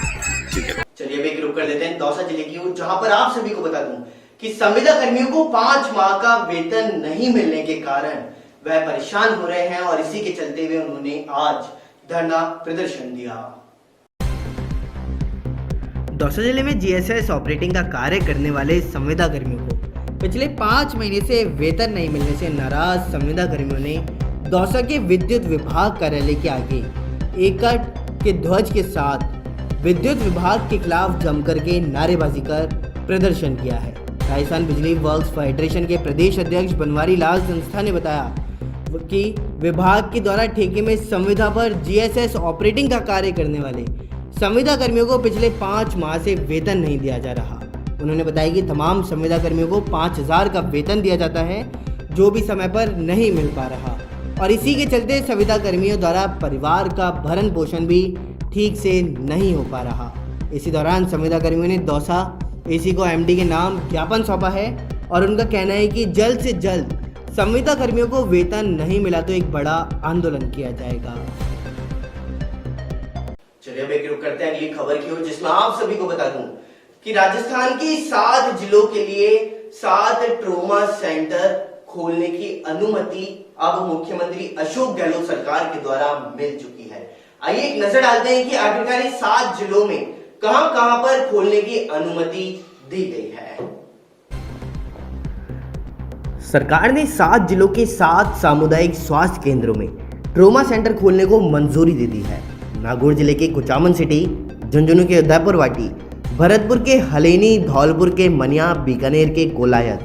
ठीक है, चलिए अब एक रुक कर लेते हैं दौसा जिले की ओर, जहां पर आप सभी को बता दूं कि संविदा कर्मियों को 5 माह का वेतन नहीं मिलने के कारण वह परेशान हो रहे हैं और इसी के चलते हुए उन्होंने आज धरना प्रदर्शन दिया। दौसा जिले में जीएसएस ऑपरेटिंग का कार्य करने वाले संविदा कर्मियों को पिछले 5 महीने से वेतन नहीं मिलने से नाराज संविदा कर्मियों ने दौसा के विद्युत विभाग कार्यालय के आगे एकट के ध्वज के साथ विद्युत विभाग के खिलाफ जमकर के नारेबाजी कर प्रदर्शन किया है। राजस्थान बिजली वर्क्स फेडरेशन के प्रदेश अध्यक्ष बनवारी लाल संस्था ने बताया कि विभाग के द्वारा ठेके में संविदा पर जीएसएस ऑपरेटिंग का कार्य करने वाले संविदा कर्मियों को पिछले 5 माह से वेतन नहीं दिया जा रहा। उन्होंने बताया कि तमाम संविदा कर्मियों को 5,000 का वेतन दिया जाता है, जो भी समय पर नहीं मिल पा रहा और इसी के चलते संविदा कर्मियों द्वारा परिवार का भरण पोषण भी ठीक से नहीं हो पा रहा। इसी दौरान संविदा कर्मियों ने दौसा एसी को एमडी के नाम ज्ञापन सौंपा है और उनका कहना है कि जल्द से जल्द संविदा कर्मियों को वेतन नहीं मिला तो एक बड़ा आंदोलन किया जाएगा। चलिए अब एक रुक करते हैं अगली खबर की ओर, जिसमें आप सभी को बता दूं कि राजस्थान की 7 जिलों के लिए 7 ट्रोमा सेंटर खोलने की अनुमति अब मुख्यमंत्री अशोक गहलोत सरकार के द्वारा मिल चुकी है। आइए एक नजर डालते हैं कि आखिरकार 7 जिलों में कहां पर खोलने की अनुमति दी गई है। सरकार ने 7 जिलों के 7 सामुदायिक स्वास्थ्य केंद्रों में ट्रोमा सेंटर खोलने को मंजूरी दे दी है। नागौर जिले के कुचामन सिटी, झुंझुनू के उदयपुर वाटी, भरतपुर के हलेनी, धौलपुर के मनिया, बीकानेर के कोलायत,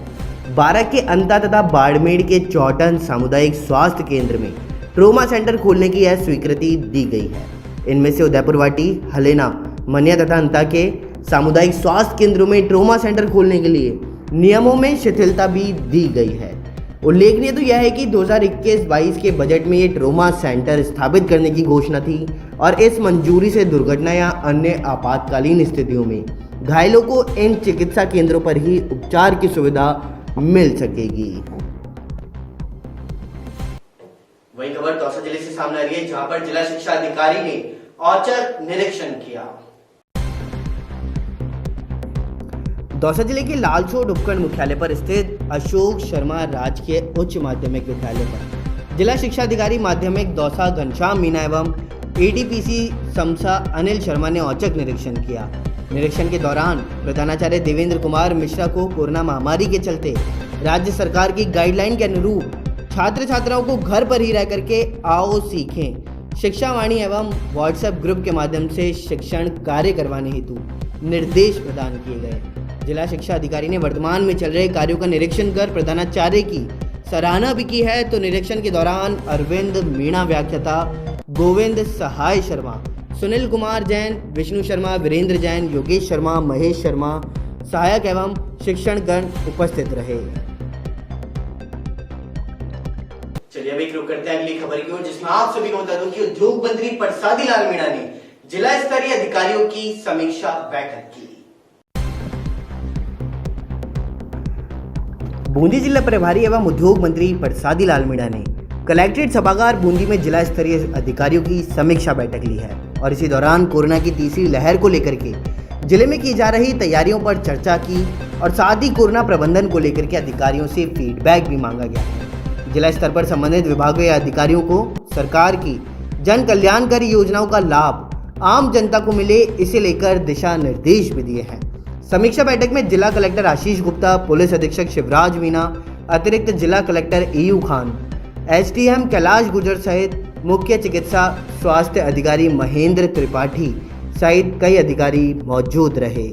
बारा के अंता तथा बाड़मेर के चौटन सामुदायिक स्वास्थ्य केंद्र में ट्रोमा सेंटर खोलने की यह स्वीकृति दी गई है। इनमें से उदयपुर वाटी, हलेना, मनिया तथा अंता के सामुदायिक स्वास्थ्य केंद्रों में ट्रोमा सेंटर खोलने के लिए नियमों में शिथिलता भी दी गई है। उल्लेखनीय तो यह है कि 2021-22 के बजट में ये ट्रोमा सेंटर स्थापित करने की घोषणा थी और इस मंजूरी से दुर्घटना या अन्य आपातकालीन स्थितियों में घायलों को इन चिकित्सा केंद्रों पर ही उपचार की सुविधा मिल सकेगी। वही खबर दौसा जिले से सामने आ रही है, जहां पर जिला शिक्षा अधिकारी ने औचक निरीक्षण किया। दौसा जिले के लालसोट उपखंड मुख्यालय पर स्थित अशोक शर्मा राजकीय उच्च माध्यमिक विद्यालय पर जिला शिक्षा अधिकारी माध्यमिक दौसा घनश्याम मीना एवं एडीपीसी समसा अनिल शर्मा ने औचक निरीक्षण किया। निरीक्षण के दौरान प्रधानाचार्य देवेंद्र कुमार मिश्रा को कोरोना महामारी के चलते राज्य सरकार की गाइडलाइन के अनुरूप छात्र छात्राओं को घर पर ही रह करके आओ सीखें शिक्षा वाणी एवं व्हाट्सएप ग्रुप के माध्यम से शिक्षण कार्य करवाने हेतु निर्देश प्रदान किए गए। जिला शिक्षा अधिकारी ने वर्तमान में चल रहे कार्यों का निरीक्षण कर प्रधानाचार्य की सराहना भी की है। तो निरीक्षण के दौरान अरविंद मीणा व्याख्याता, गोविंद सहाय शर्मा, सुनील कुमार जैन, विष्णु शर्मा, वीरेंद्र जैन, योगेश शर्मा, महेश शर्मा सहायक एवं शिक्षणगण उपस्थित रहे। चलिए अब एक रुक करते हैं अगली खबर की ओर, जिसमें आप सभी को बता दूं कि उद्योग मंत्री परसादी लाल मीणा ने जिला स्तरीय अधिकारियों की समीक्षा बैठक की। बूंदी जिला प्रभारी एवं उद्योग मंत्री परसादी लाल मीणा ने कलेक्ट्रेट सभागार बूंदी में जिला स्तरीय अधिकारियों की समीक्षा बैठक ली है और इसी दौरान कोरोना की तीसरी लहर को लेकर के जिले में की जा रही तैयारियों पर चर्चा की और साथ ही कोरोना प्रबंधन को लेकर के अधिकारियों से फीडबैक भी मांगा गया है। जिला स्तर पर संबंधित विभागों या अधिकारियों को सरकार की जन कल्याणकारी योजनाओं का लाभ आम जनता को मिले, इसे लेकर दिशा निर्देश भी दिए हैं। समीक्षा बैठक में जिला कलेक्टर आशीष गुप्ता, पुलिस अधीक्षक शिवराज मीना, अतिरिक्त जिला collector AU Khan, SDM Kailash गुजर सहित मुख्य चिकित्सा स्वास्थ्य अधिकारी महेंद्र त्रिपाठी सहित कई अधिकारी मौजूद रहे।